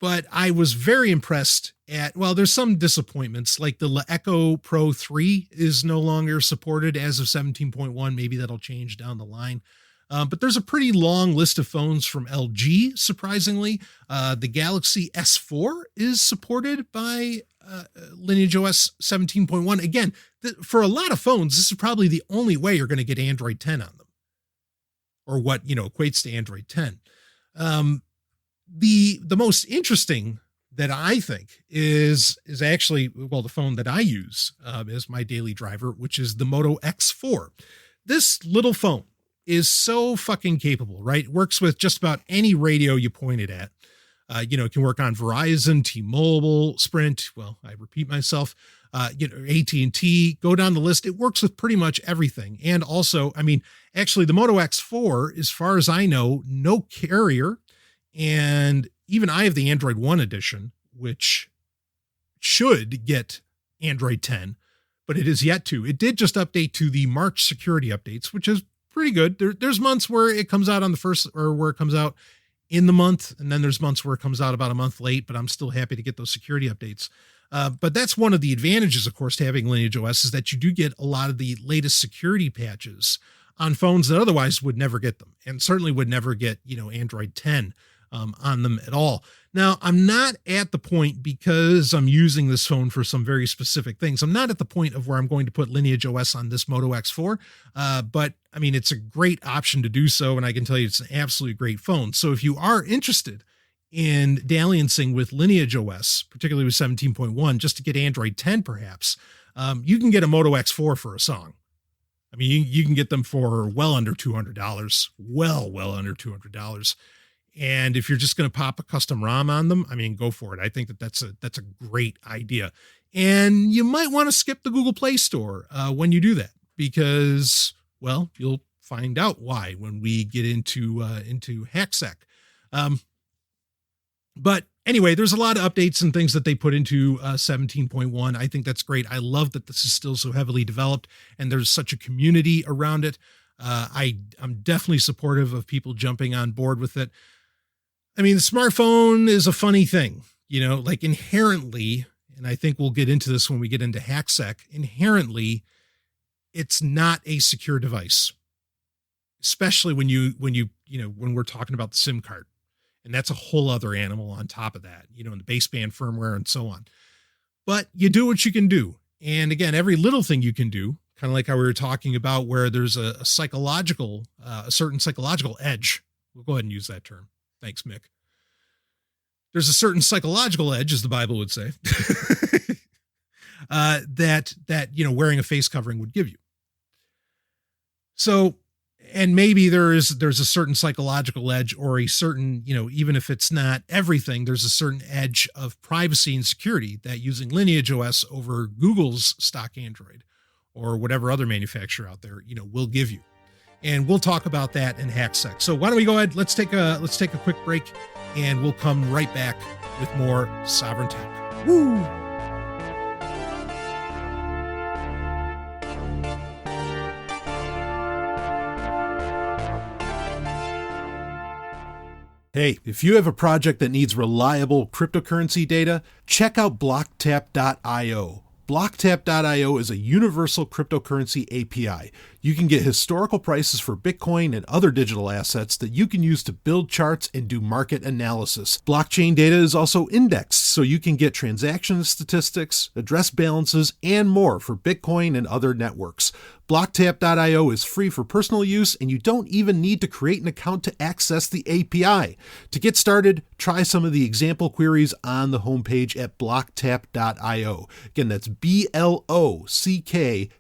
A: but I was very impressed well, there's some disappointments, like the Echo Pro 3 is no longer supported as of 17.1. Maybe that'll change down the line. But there's a pretty long list of phones from LG, surprisingly. The Galaxy S4 is supported by Lineage OS 17.1. Again, for a lot of phones, this is probably the only way you're going to get Android 10 on them, or what, equates to Android 10. The most interesting that I think is actually, well, the phone that I use as my daily driver, which is the Moto X4. This little phone is so fucking capable, right? It works with just about any radio you point it at. It can work on Verizon, T-Mobile, Sprint. Well, I repeat myself, AT&T, go down the list. It works with pretty much everything. And also, actually the Moto X4, as far as I know, no carrier. And even I have the Android 1 edition, which should get Android 10, but it is yet to. It did just update to the March security updates, which is pretty good. There's months where it comes out on the first, or where it comes out in the month, and then there's months where it comes out about a month late, but I'm still happy to get those security updates. But that's one of the advantages, of course, to having Lineage OS, is that you do get a lot of the latest security patches on phones that otherwise would never get them, and certainly would never get, Android 10 on them at all. Now, I'm not at the point, because I'm using this phone for some very specific things, I'm not at the point of where I'm going to put Lineage OS on this Moto X4, but it's a great option to do so, and I can tell you it's an absolutely great phone. So if you are interested in dalliancing with Lineage OS, particularly with 17.1, just to get Android 10 perhaps, you can get a Moto X4 for a song. You can get them for well under $200, well under $200. And if you're just going to pop a custom ROM on them, go for it. I think that's a great idea. And you might want to skip the Google Play Store when you do that, because, well, you'll find out why when we get into HackSec. But anyway, there's a lot of updates and things that they put into 17.1. I think that's great. I love that this is still so heavily developed and there's such a community around it. I'm definitely supportive of people jumping on board with it. The smartphone is a funny thing, like inherently, and I think we'll get into this when we get into HackSec, inherently, it's not a secure device, especially when we're talking about the SIM card. And that's a whole other animal on top of that, and the baseband firmware and so on. But you do what you can do. And again, every little thing you can do, kind of like how we were talking about, where there's a certain psychological edge. We'll go ahead and use that term. Thanks, Mick. There's a certain psychological edge, as the Bible would say, that wearing a face covering would give you. So, and maybe there's a certain psychological edge, or a certain, even if it's not everything, there's a certain edge of privacy and security that using Lineage OS over Google's stock Android or whatever other manufacturer out there, will give you. And we'll talk about that in HackSec. So why don't we go ahead? Let's take a quick break, and we'll come right back with more Sovryn Tech. Woo! Hey, if you have a project that needs reliable cryptocurrency data, check out blocktap.io. Blocktap.io is a universal cryptocurrency API. You can get historical prices for Bitcoin and other digital assets that you can use to build charts and do market analysis. Blockchain data is also indexed, so you can get transaction statistics, address balances, and more for Bitcoin and other networks. Blocktap.io is free for personal use, and you don't even need to create an account to access the API. To get started, try some of the example queries on the homepage at blocktap.io. Again, that's blocktap.io,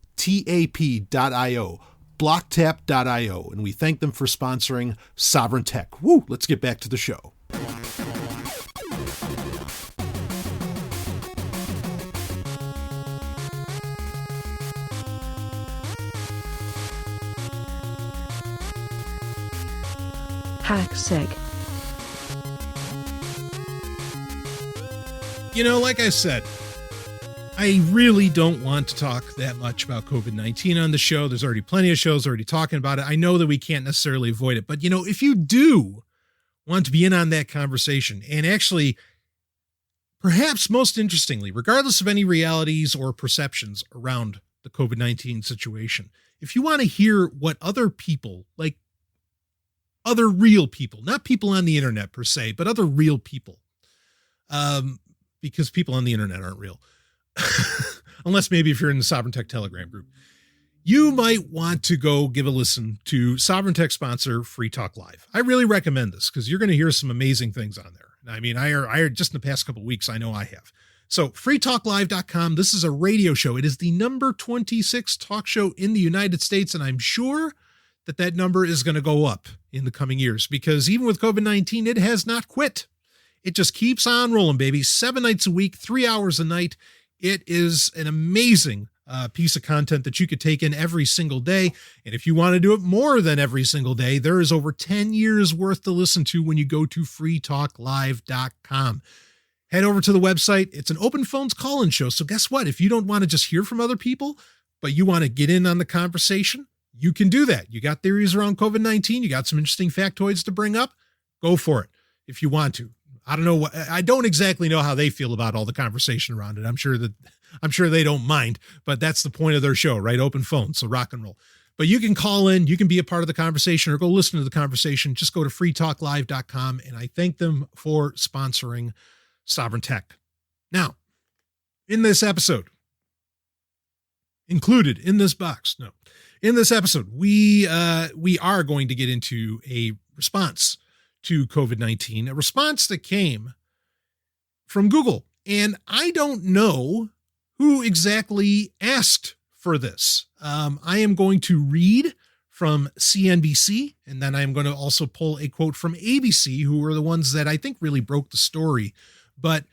A: blocktap.io, and we thank them for sponsoring Sovryn Tech. Woo! Let's get back to the show.
B: HackSec.
A: Like I said, I really don't want to talk that much about COVID-19 on the show. There's already plenty of shows already talking about it. I know that we can't necessarily avoid it, but if you do want to be in on that conversation, and actually, perhaps most interestingly, regardless of any realities or perceptions around the COVID-19 situation, if you want to hear what other people, like other real people, not people on the internet per se, but other real people, because people on the internet aren't real, unless maybe if you're in the Sovryn Tech Telegram group, you might want to go give a listen to Sovryn Tech sponsor Free Talk Live. I really recommend this because you're going to hear some amazing things on there. I mean, I just in the past couple of weeks, I know I have. So freetalklive.com. This is a radio show. It is the number 26 talk show in the United States. And I'm sure that number is going to go up in the coming years because even with COVID-19, it has not quit. It just keeps on rolling, baby. 7 nights a week, 3 hours a night. It is an amazing piece of content that you could take in every single day. And if you want to do it more than every single day, there is over 10 years worth to listen to when you go to freetalklive.com. Head over to the website. It's an open phones call-in show. So guess what? If you don't want to just hear from other people, but you want to get in on the conversation, you can do that. You got theories around COVID-19. You got some interesting factoids to bring up. Go for it if you want to. I don't know I don't exactly know how they feel about all the conversation around it. I'm sure they don't mind, but that's the point of their show, right? Open phone. So rock and roll. But you can call in, you can be a part of the conversation or go listen to the conversation. Just go to freetalklive.com. And I thank them for sponsoring Sovryn Tech. Now, in this episode, included in this box, no, in this episode, we are going to get into a response to COVID-19, a response that came from Google. And I don't know who exactly asked for this. I am going to read from CNBC, and then I'm going to also pull a quote from ABC, who were the ones that I think really broke the story, but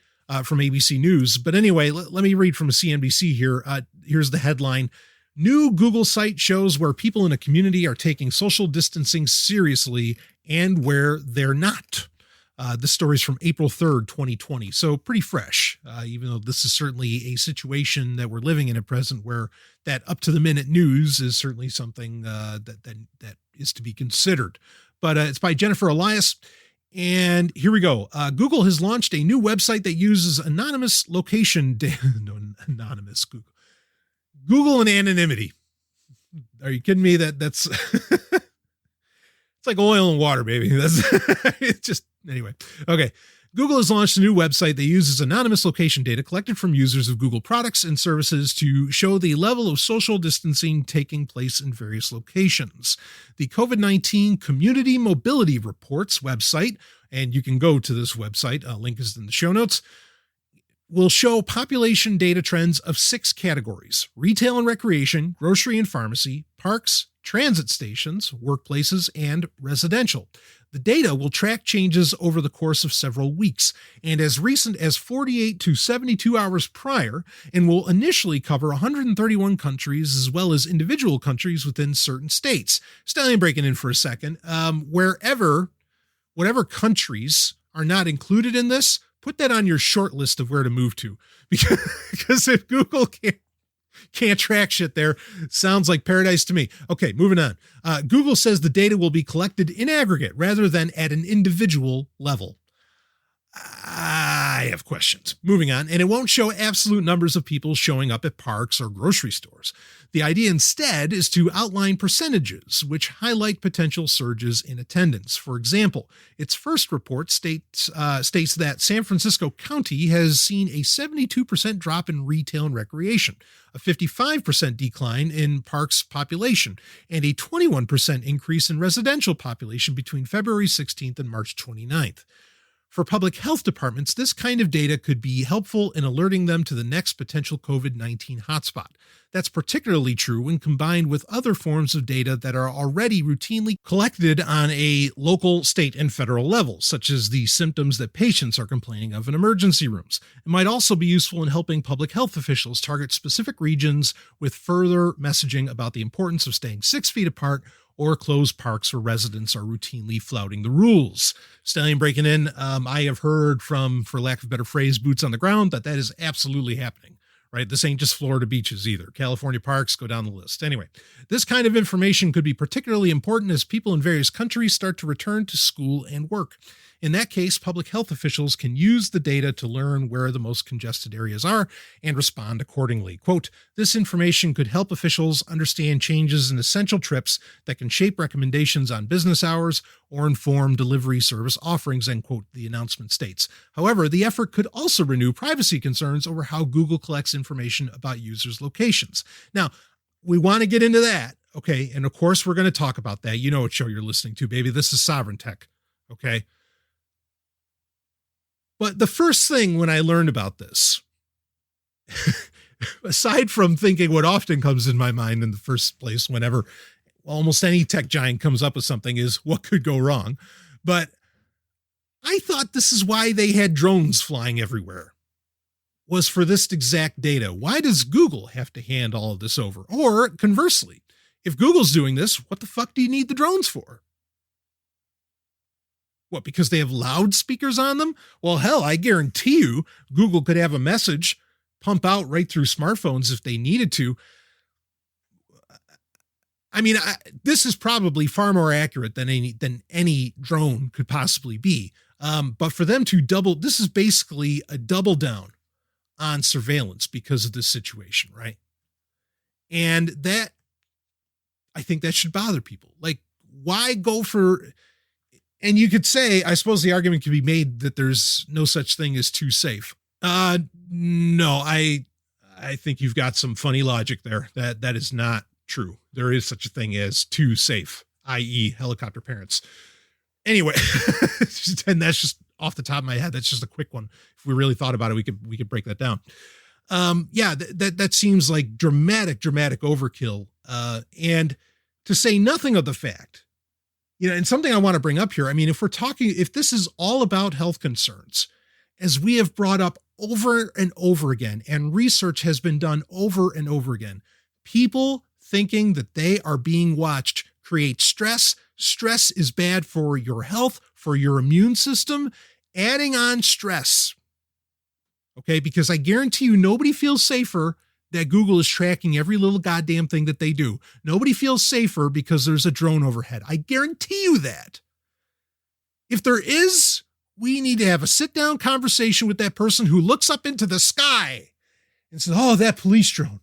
A: from ABC News. But anyway, let me read from CNBC here. Here's the headline. New Google site shows where people in a community are taking social distancing seriously and where they're not. This story is from April 3rd, 2020. So pretty fresh, even though this is certainly a situation that we're living in at present where that up to the minute news is certainly something that is to be considered. But it's by Jennifer Elias. And here we go. Google has launched a new website that uses anonymous location data. No, anonymous Google. Google and anonymity. Are you kidding me? That's it's like oil and water, baby. That's it's just anyway. Okay. Google has launched a new website that uses anonymous location data collected from users of Google products and services to show the level of social distancing taking place in various locations. The COVID-19 Community Mobility Reports website, and you can go to this website, link is in the show notes, will show population data trends of 6 categories: retail and recreation, grocery and pharmacy, parks, transit stations, workplaces, and residential. The data will track changes over the course of several weeks and as recent as 48 to 72 hours prior, and will initially cover 131 countries as well as individual countries within certain states. Stallion breaking in for a second. Whatever countries are not included in this, put that on your short list of where to move to, because if Google can't track shit there, sounds like paradise to me. Okay, moving on. Google says the data will be collected in aggregate rather than at an individual level. I have questions. Moving on. And it won't show absolute numbers of people showing up at parks or grocery stores. The idea instead is to outline percentages which highlight potential surges in attendance. For example, its first report states that San Francisco County has seen a 72% drop in retail and recreation, a 55% decline in parks population, and a 21% increase in residential population between February 16th and March 29th. For public health departments, this kind of data could be helpful in alerting them to the next potential COVID-19 hotspot. That's particularly true when combined with other forms of data that are already routinely collected on a local, state, and federal level, such as the symptoms that patients are complaining of in emergency rooms. It might also be useful in helping public health officials target specific regions with further messaging about the importance of staying 6 feet apart or close parks where residents are routinely flouting the rules. Stallion breaking in, I have heard from, for lack of a better phrase, boots on the ground, that is absolutely happening right? This ain't just Florida beaches either. California parks, go down the list. Anyway, this kind of information could be particularly important as people in various countries start to return to school and work. In that case, public health officials can use the data to learn where the most congested areas are and respond accordingly. Quote, this information could help officials understand changes in essential trips that can shape recommendations on business hours or inform delivery service offerings, end quote, the announcement states. However, the effort could also renew privacy concerns over how Google collects information about users' locations. Now, we want to get into that, okay? And of course, we're going to talk about that. You know what show you're listening to, baby. This is Sovryn Tech, okay? But the first thing when I learned about this, aside from thinking what often comes in my mind in the first place whenever almost any tech giant comes up with something, is what could go wrong. But I thought this is why they had drones flying everywhere, was for this exact data. Why does Google have to hand all of this over? Or conversely, if Google's doing this, what the fuck do you need the drones for? What, because they have loudspeakers on them? Well, hell, I guarantee you Google could have a message pump out right through smartphones if they needed to. I mean, this is probably far more accurate than any drone could possibly be. But for them to this is basically a double down on surveillance because of this situation, right? And that, I think that should bother people. Like, why go for... And you could say, I suppose the argument could be made that there's no such thing as too safe. No, I think you've got some funny logic there. That is not true. There is such a thing as too safe, i.e. helicopter parents. Anyway, and that's just off the top of my head. That's just a quick one. If we really thought about it, we could break that down. That seems like dramatic overkill. And to say nothing of the fact, and something I want to bring up here. I mean, if this is all about health concerns, as we have brought up over and over again, and research has been done over and over again, people thinking that they are being watched creates stress. Stress is bad for your health, for your immune system, adding on stress. Okay, because I guarantee you nobody feels safer that Google is tracking every little goddamn thing that they do. Nobody feels safer because there's a drone overhead. I guarantee you that. If there is, we need to have a sit-down conversation with that person who looks up into the sky and says, oh, that police drone.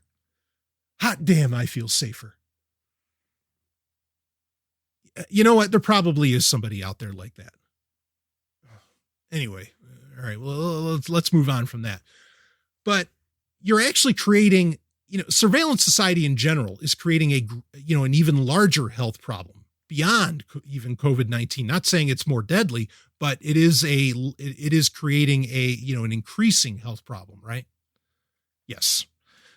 A: Hot damn, I feel safer. You know what? There probably is somebody out there like that. Anyway, all right, well, let's move on from that. But you're actually creating, surveillance society in general is creating an even larger health problem beyond even COVID-19. Not saying it's more deadly, but it is creating an increasing health problem, right? Yes.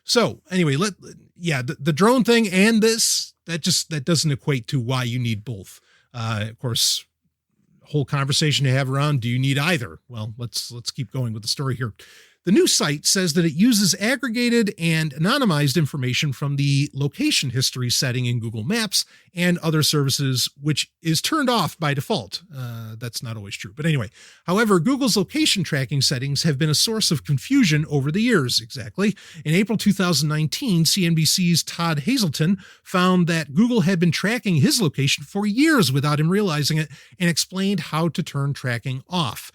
A: So anyway, the drone thing and this, that doesn't equate to why you need both. Of course, whole conversation to have around, do you need either? Well, let's keep going with the story here. The new site says that it uses aggregated and anonymized information from the location history setting in Google Maps and other services, which is turned off by default. That's not always true. But anyway, however, Google's location tracking settings have been a source of confusion over the years. Exactly. In April 2019, CNBC's Todd Hazelton found that Google had been tracking his location for years without him realizing it and explained how to turn tracking off.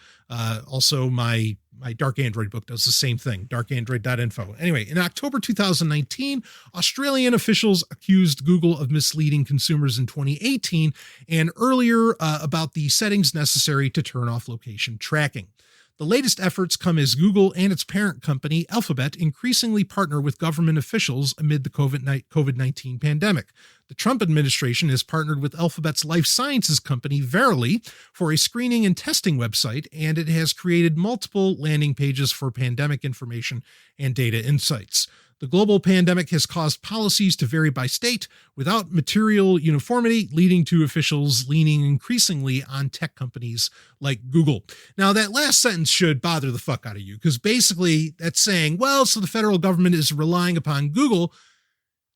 A: Also, my Dark Android book does the same thing, darkandroid.info. Anyway, in October 2019, Australian officials accused Google of misleading consumers in 2018 and earlier about the settings necessary to turn off location tracking. The latest efforts come as Google and its parent company, Alphabet, increasingly partner with government officials amid the COVID-19 pandemic. The Trump administration has partnered with Alphabet's life sciences company, Verily, for a screening and testing website, and it has created multiple landing pages for pandemic information and data insights. The global pandemic has caused policies to vary by state without material uniformity, leading to officials leaning increasingly on tech companies like Google. Now, that last sentence should bother the fuck out of you, because basically that's saying, well, so the federal government is relying upon Google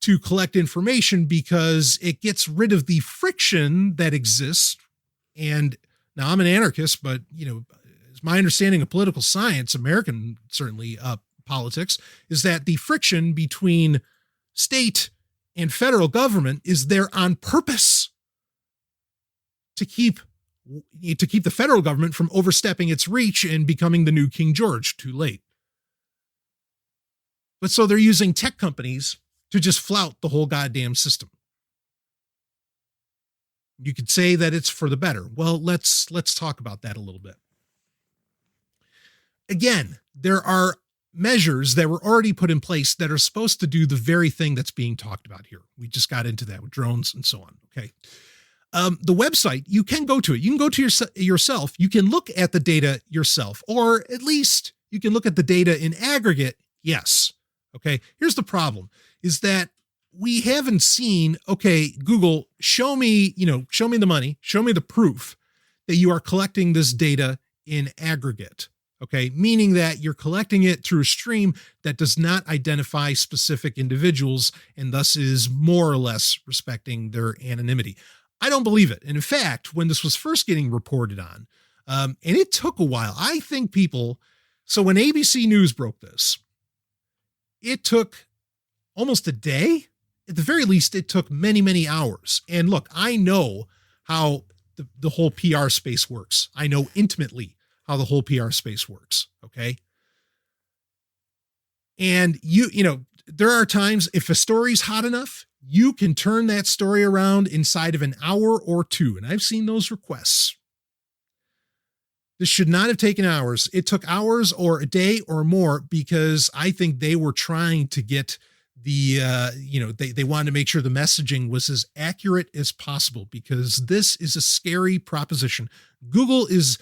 A: to collect information because it gets rid of the friction that exists. And now I'm an anarchist, but, it's my understanding of political science, American certainly, politics is that the friction between state and federal government is there on purpose to keep the federal government from overstepping its reach and becoming the new King George. Too late. But so they're using tech companies to just flout the whole goddamn system. You could say that it's for the better. Well, let's talk about that a little bit. Again, there are measures that were already put in place that are supposed to do the very thing that's being talked about here. We just got into that with drones and so on. Okay. The website, you can go to it. You can go to yourself. You can look at the data yourself, or at least you can look at the data in aggregate. Yes. Okay. Here's the problem is that we haven't seen, okay, Google, show me the money, show me the proof that you are collecting this data in aggregate. Okay. Meaning that you're collecting it through a stream that does not identify specific individuals and thus is more or less respecting their anonymity. I don't believe it. And in fact, when this was first getting reported on, and it took a while, I think so when ABC News broke this, it took almost a day. At the very least, it took many, many hours. And look, I know how the whole PR space works. I know intimately how the whole PR space works. Okay. And there are times if a story's hot enough, you can turn that story around inside of an hour or two. And I've seen those requests. This should not have taken hours. It took hours or a day or more because I think they were trying to get they wanted to make sure the messaging was as accurate as possible because this is a scary proposition. Google is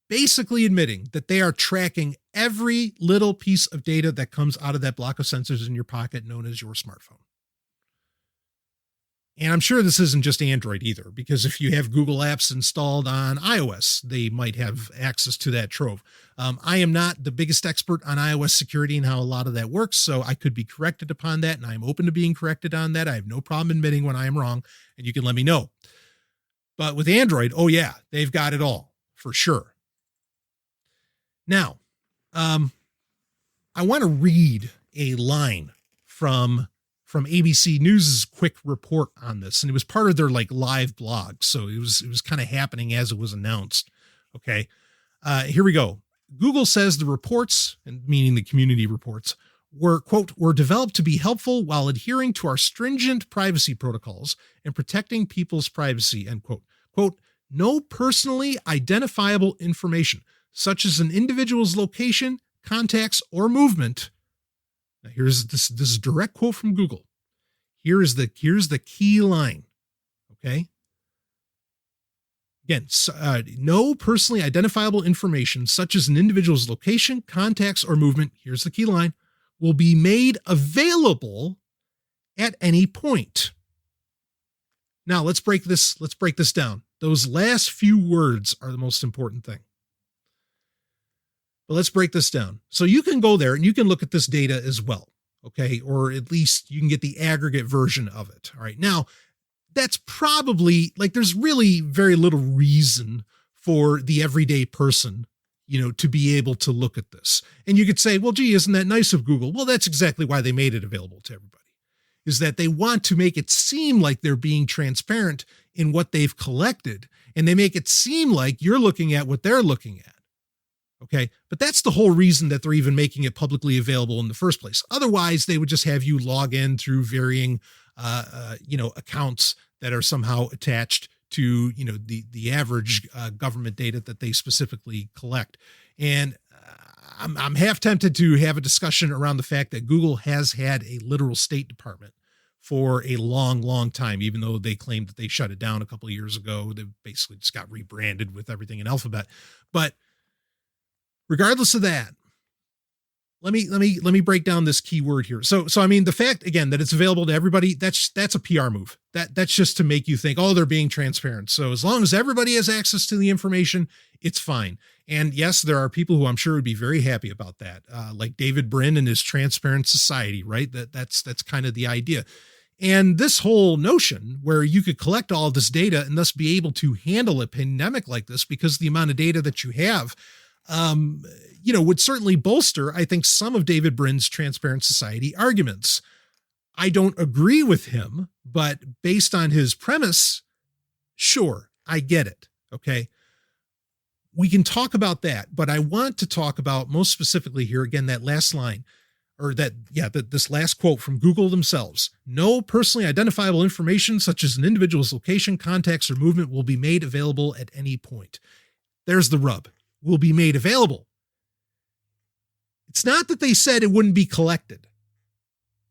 A: basically admitting that they are tracking every little piece of data that comes out of that block of sensors in your pocket known as your smartphone. And I'm sure this isn't just Android either, because if you have Google apps installed on iOS, they might have access to that trove. I am not the biggest expert on iOS security and how a lot of that works, so I could be corrected upon that, and I'm open to being corrected on that. I have no problem admitting when I am wrong, and you can let me know. But with Android, oh yeah, they've got it all, for sure. Now, I want to read a line from ABC News's quick report on this. And it was part of their live blog. So it was kind of happening as it was announced. Okay. Here we go. Google says the reports, and meaning the community reports, were, quote, were developed to be helpful while adhering to our stringent privacy protocols and protecting people's privacy, end quote. Quote, no personally identifiable information, such as an individual's location, contacts, or movement. Now here's this is a direct quote from Google. Here's the key line. Okay. Again, no personally identifiable information such as an individual's location, contacts, or movement. Here's the key line will be made available at any point. Now let's break this down. Those last few words are the most important thing. But let's break this down. So you can go there and you can look at this data as well. Okay. Or at least you can get the aggregate version of it. All right. Now that's probably there's really very little reason for the everyday person, to be able to look at this. And you could say, well, gee, isn't that nice of Google? Well, that's exactly why they made it available to everybody, is that they want to make it seem like they're being transparent in what they've collected. And they make it seem like you're looking at what they're looking at. Okay. But that's the whole reason that they're even making it publicly available in the first place. Otherwise, they would just have you log in through varying, accounts that are somehow attached to, the average government data that they specifically collect. And I'm half tempted to have a discussion around the fact that Google has had a literal State Department for a long, long time, even though they claimed that they shut it down a couple of years ago. They basically just got rebranded with everything in Alphabet. But regardless of that, let me break down this key word here. So I mean, the fact again that it's available to everybody, that's a PR move. That's just to make you think, oh, they're being transparent. So as long as everybody has access to the information, it's fine. And yes, there are people who I'm sure would be very happy about that, like David Brin and his Transparent Society, right? That's kind of the idea. And this whole notion where you could collect all of this data and thus be able to handle a pandemic like this because the amount of data that you have, would certainly bolster, I think, some of David Brin's Transparent Society arguments. I don't agree with him, but based on his premise, sure, I get it. Okay. We can talk about that, but I want to talk about most specifically here, again, that last line, or this last quote from Google themselves. No personally identifiable information such as an individual's location, contacts, or movement will be made available at any point. There's the rub. Will be made available. It's not that they said it wouldn't be collected.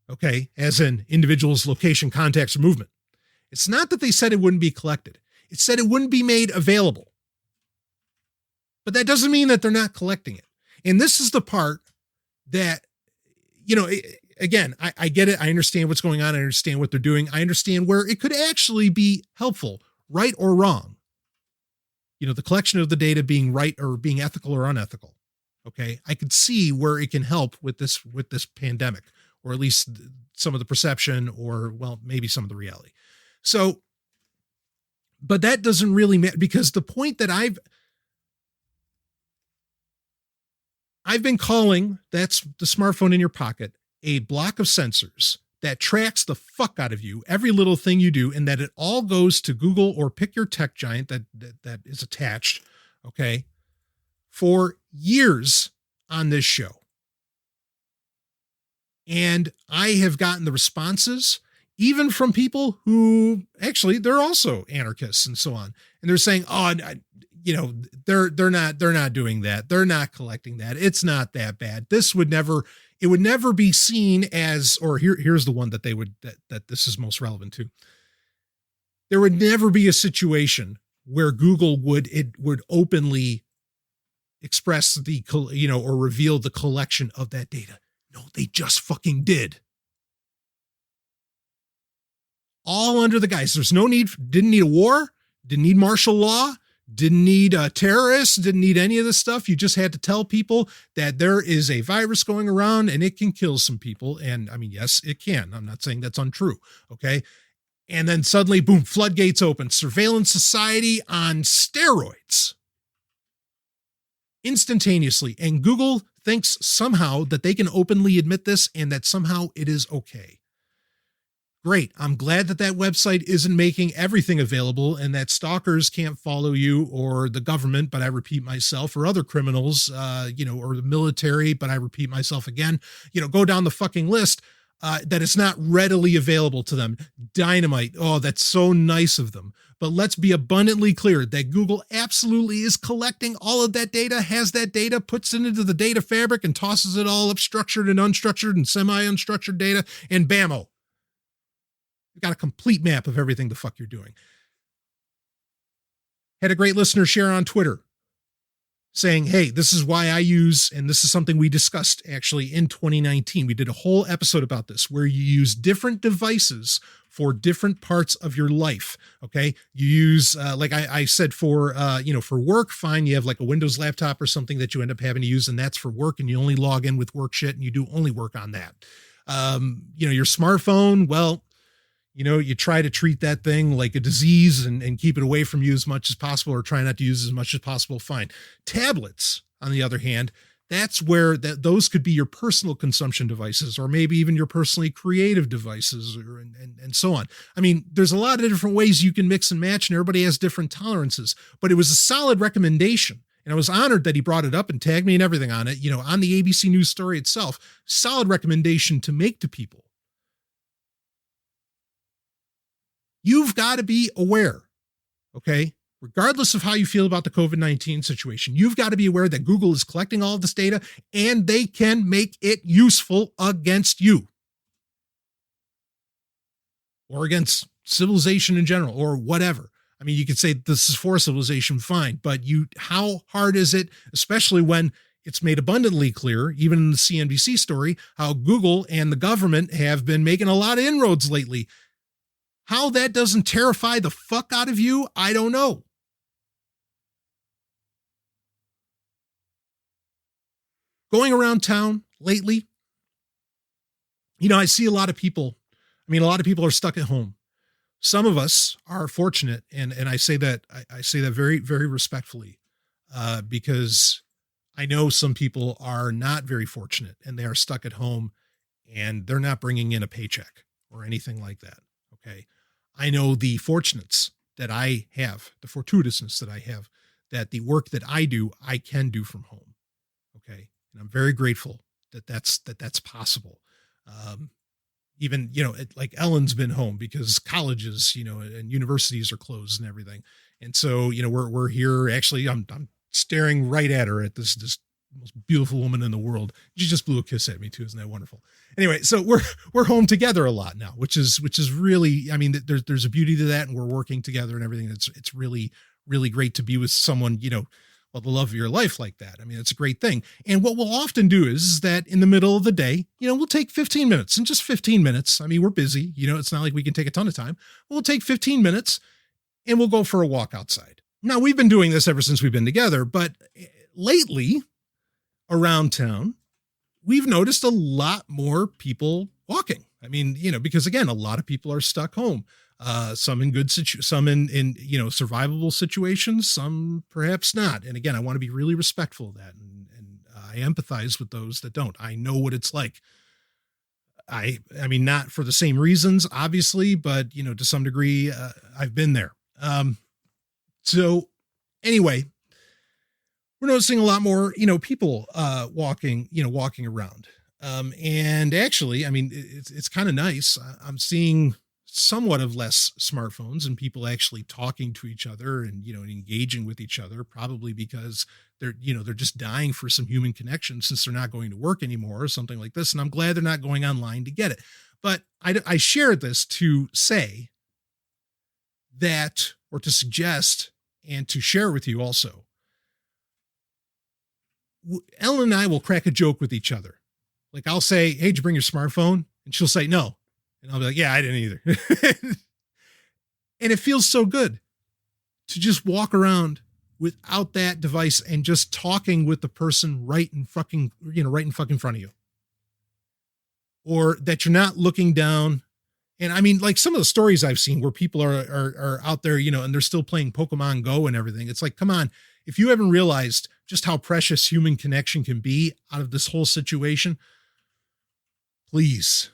A: Okay, as in individual's location, contacts, or movement. It's not that they said it wouldn't be collected. It said it wouldn't be made available. But that doesn't mean that they're not collecting it. And this is the part that, again, I get it. I understand what's going on. I understand what they're doing. I understand where it could actually be helpful, right or wrong. The collection of the data being right or being ethical or unethical. Okay, I could see where it can help with this pandemic, or at least some of the perception, or, well, maybe some of the reality. So, but that doesn't really matter, because the point that I've been calling, that's the smartphone in your pocket, a block of sensors that tracks the fuck out of you, every little thing you do, and that it all goes to Google or pick your tech giant that is attached, okay, for years on this show. And I have gotten the responses, even from people who actually, they're also anarchists and so on. And they're saying, they're not doing that. They're not collecting that. It's not that bad. It would never be seen as, or here's the one that that this is most relevant to. There would never be a situation where Google would openly express or reveal the collection of that data. No, they just fucking did. All under the guise. There's no need, didn't need a war, didn't need martial law, didn't need terrorists, didn't need any of this stuff. You just had to tell people that there is a virus going around and it can kill some people. And I mean, yes, it can. I'm not saying that's untrue. Okay. And then suddenly, boom, floodgates open. Surveillance society on steroids. Instantaneously. And Google thinks somehow that they can openly admit this and that somehow it is okay. Great. I'm glad that website isn't making everything available and that stalkers can't follow you, or the government, but I repeat myself, or other criminals, or the military, but I repeat myself again, go down the fucking list, that it's not readily available to them. Dynamite. Oh, that's so nice of them. But let's be abundantly clear that Google absolutely is collecting all of that data, has that data, puts it into the data fabric and tosses it all up, structured and unstructured and semi-unstructured data, and bammo. You've got a complete map of everything the fuck you're doing. Had a great listener share on Twitter saying, hey, this is why I use, and this is something we discussed actually in 2019. We did a whole episode about this, where you use different devices for different parts of your life. Okay. You use, like I said, for work, fine. You have like a Windows laptop or something that you end up having to use, and that's for work, and you only log in with work shit and you do only work on that. Your smartphone, well, you try to treat that thing like a disease and keep it away from you as much as possible, or try not to use as much as possible. Fine. Tablets, on the other hand, that's where those could be your personal consumption devices, or maybe even your personally creative devices, and so on. I mean, there's a lot of different ways you can mix and match, and everybody has different tolerances, but it was a solid recommendation. And I was honored that he brought it up and tagged me and everything on it, on the ABC News story itself. Solid recommendation to make to people. You've got to be aware, okay? Regardless of how you feel about the COVID-19 situation, you've got to be aware that Google is collecting all of this data and they can make it useful against you, or against civilization in general, or whatever. I mean, you could say this is for civilization, fine, but how hard is it, especially when it's made abundantly clear, even in the CNBC story, how Google and the government have been making a lot of inroads lately. How that doesn't terrify the fuck out of you, I don't know. Going around town lately, I see a lot of people. A lot of people are stuck at home. Some of us are fortunate, and I say that very, very respectfully, because I know some people are not very fortunate and they are stuck at home and they're not bringing in a paycheck or anything like that. Okay. I know the fortunates that I have, the fortuitousness that I have, that the work that I do, I can do from home. Okay. And I'm very grateful that that's possible. Even, like Ellen's been home because colleges, and universities are closed and everything. And so, we're here. Actually, I'm staring right at her, at this most beautiful woman in the world. She just blew a kiss at me too. Isn't that wonderful? Anyway, so we're home together a lot now, which is really, I mean, there's a beauty to that, and we're working together and everything. It's really, really great to be with someone, well, the love of your life like that. I mean, it's a great thing. And what we'll often do is that in the middle of the day, we'll take 15 minutes, and just 15 minutes. I mean, we're busy, it's not like we can take a ton of time. We'll take 15 minutes and we'll go for a walk outside. Now, we've been doing this ever since we've been together, but lately around town, we've noticed a lot more people walking. I mean, because again, a lot of people are stuck home. Some in good some in survivable situations, some perhaps not. And again, I want to be really respectful of that. And I empathize with those that don't. I know what it's like. I mean, not for the same reasons, obviously, but to some degree, I've been there. So anyway, we're noticing a lot more, people, walking around. And actually, I mean, it's kind of nice. I'm seeing somewhat of less smartphones and people actually talking to each other and, engaging with each other, probably because they're just dying for some human connection since they're not going to work anymore or something like this. And I'm glad they're not going online to get it. But I shared this to say that, or to suggest and to share with you also. Ellen and I will crack a joke with each other. Like I'll say, hey, did you bring your smartphone? And she'll say, no. And I'll be like, yeah, I didn't either. And it feels so good to just walk around without that device and just talking with the person right in fucking front of you. Or that you're not looking down. And I mean, like some of the stories I've seen where people are out there, and they're still playing Pokemon Go and everything. It's like, come on, if you haven't realized just how precious human connection can be out of this whole situation, please.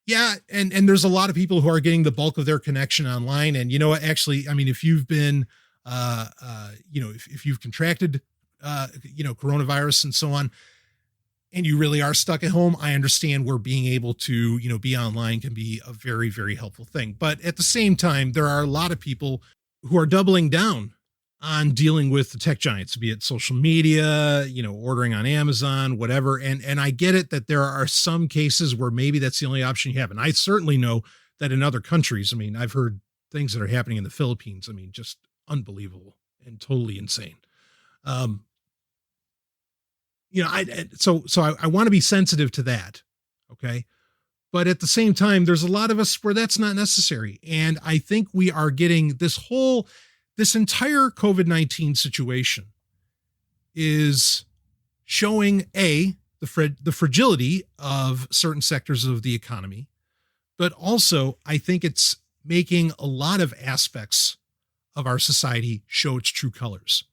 A: Yeah. And there's a lot of people who are getting the bulk of their connection online. And actually, I mean, if you've been, if you've contracted, coronavirus and so on, and you really are stuck at home, I understand where being able to, be online can be a very, very helpful thing. But at the same time, there are a lot of people who are doubling down on dealing with the tech giants, be it social media, ordering on Amazon, whatever. And I get it that there are some cases where maybe that's the only option you have. And I certainly know that in other countries, I mean, I've heard things that are happening in the Philippines. I mean, just unbelievable and totally insane. I want to be sensitive to that. Okay. But at the same time, there's a lot of us where that's not necessary. And I think we are getting this entire COVID-19 situation is showing the fragility of certain sectors of the economy, but also I think it's making a lot of aspects of our society show its true colors,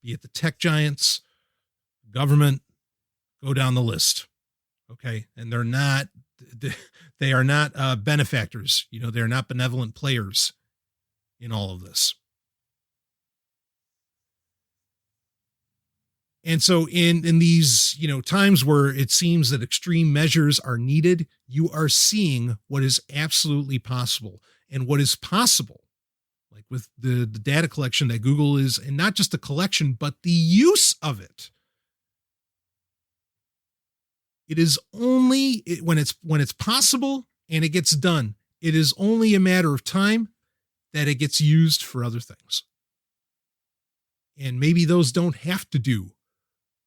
A: be it the tech giants, government, go down the list. Okay. And they are not benefactors. They're not benevolent players in all of this. And so in these, times where it seems that extreme measures are needed, you are seeing what is absolutely possible. And what is possible, like with the data collection that Google is, and not just the collection, but the use of it. It is only when it's possible and it gets done, it is only a matter of time that it gets used for other things. And maybe those don't have to do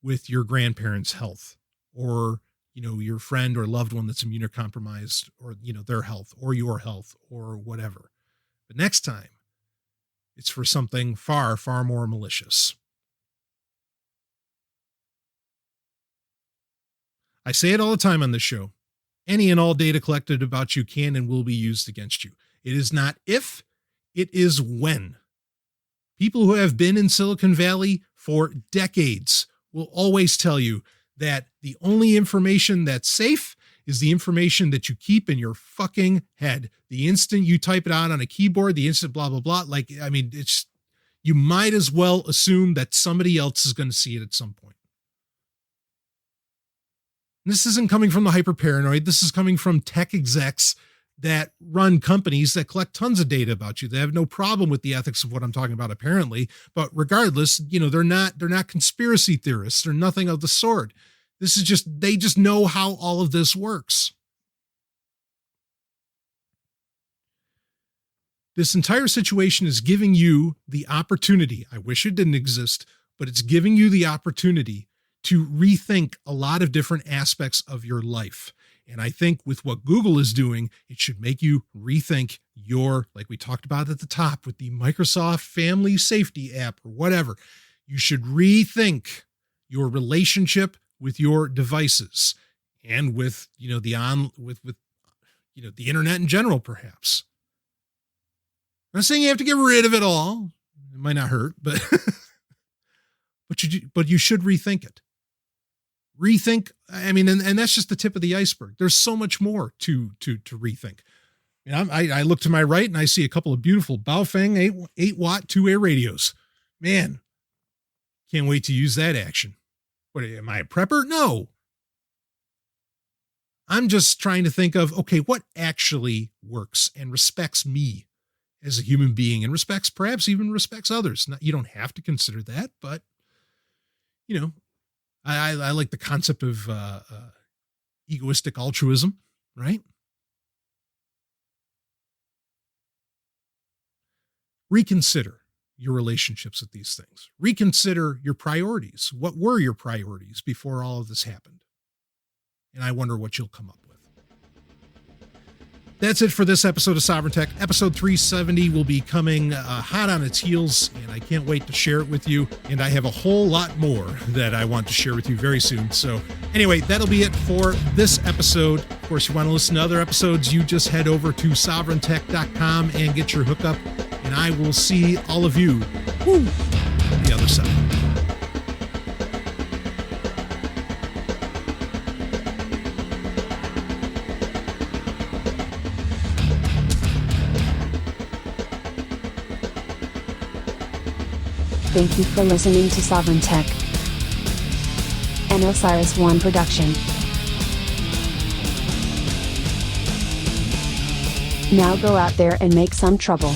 A: with your grandparents' health or, your friend or loved one that's immunocompromised or, their health or your health or whatever. But next time it's for something far, far more malicious. I say it all the time on this show. Any and all data collected about you can and will be used against you. It is not if, it is when. People who have been in Silicon Valley for decades will always tell you that the only information that's safe is the information that you keep in your fucking head. The instant you type it out on a keyboard, the instant blah, blah, blah. Like, I mean, you might as well assume that somebody else is going to see it at some point. And this isn't coming from the hyper paranoid. This is coming from tech execs that run companies that collect tons of data about you. They have no problem with the ethics of what I'm talking about, apparently. But regardless, they're not conspiracy theorists or nothing of the sort. This is they just know how all of this works. This entire situation is giving you the opportunity. I wish it didn't exist, but it's giving you the opportunity to rethink a lot of different aspects of your life. And I think with what Google is doing, it should make you rethink like we talked about at the top with the Microsoft Family Safety app or whatever. You should rethink your relationship with your devices and with, the internet in general, perhaps. I'm not saying you have to get rid of it all. It might not hurt, but but you should rethink it. Rethink. I mean, and that's just the tip of the iceberg. There's so much more to rethink. I look to my right and I see a couple of beautiful Baofeng 8-watt 2-way radios. Man, can't wait to use that action. What am I, a prepper? No. I'm just trying to think of, okay, what actually works and respects me as a human being and perhaps even respects others. You don't have to consider that, but I like the concept of egoistic altruism, right? Reconsider your relationships with these things. Reconsider your priorities. What were your priorities before all of this happened? And I wonder what you'll come up with. That's it for this episode of Sovryn Tech. Episode 370 will be coming hot on its heels, and I can't wait to share it with you. And I have a whole lot more that I want to share with you very soon. So anyway, that'll be it for this episode. Of course, you want to listen to other episodes, you just head over to sovryntech.com and get your hookup. And I will see all of you on the other side.
B: Thank you for listening to Sovryn Tech, an Osiris One production. Now go out there and make some trouble.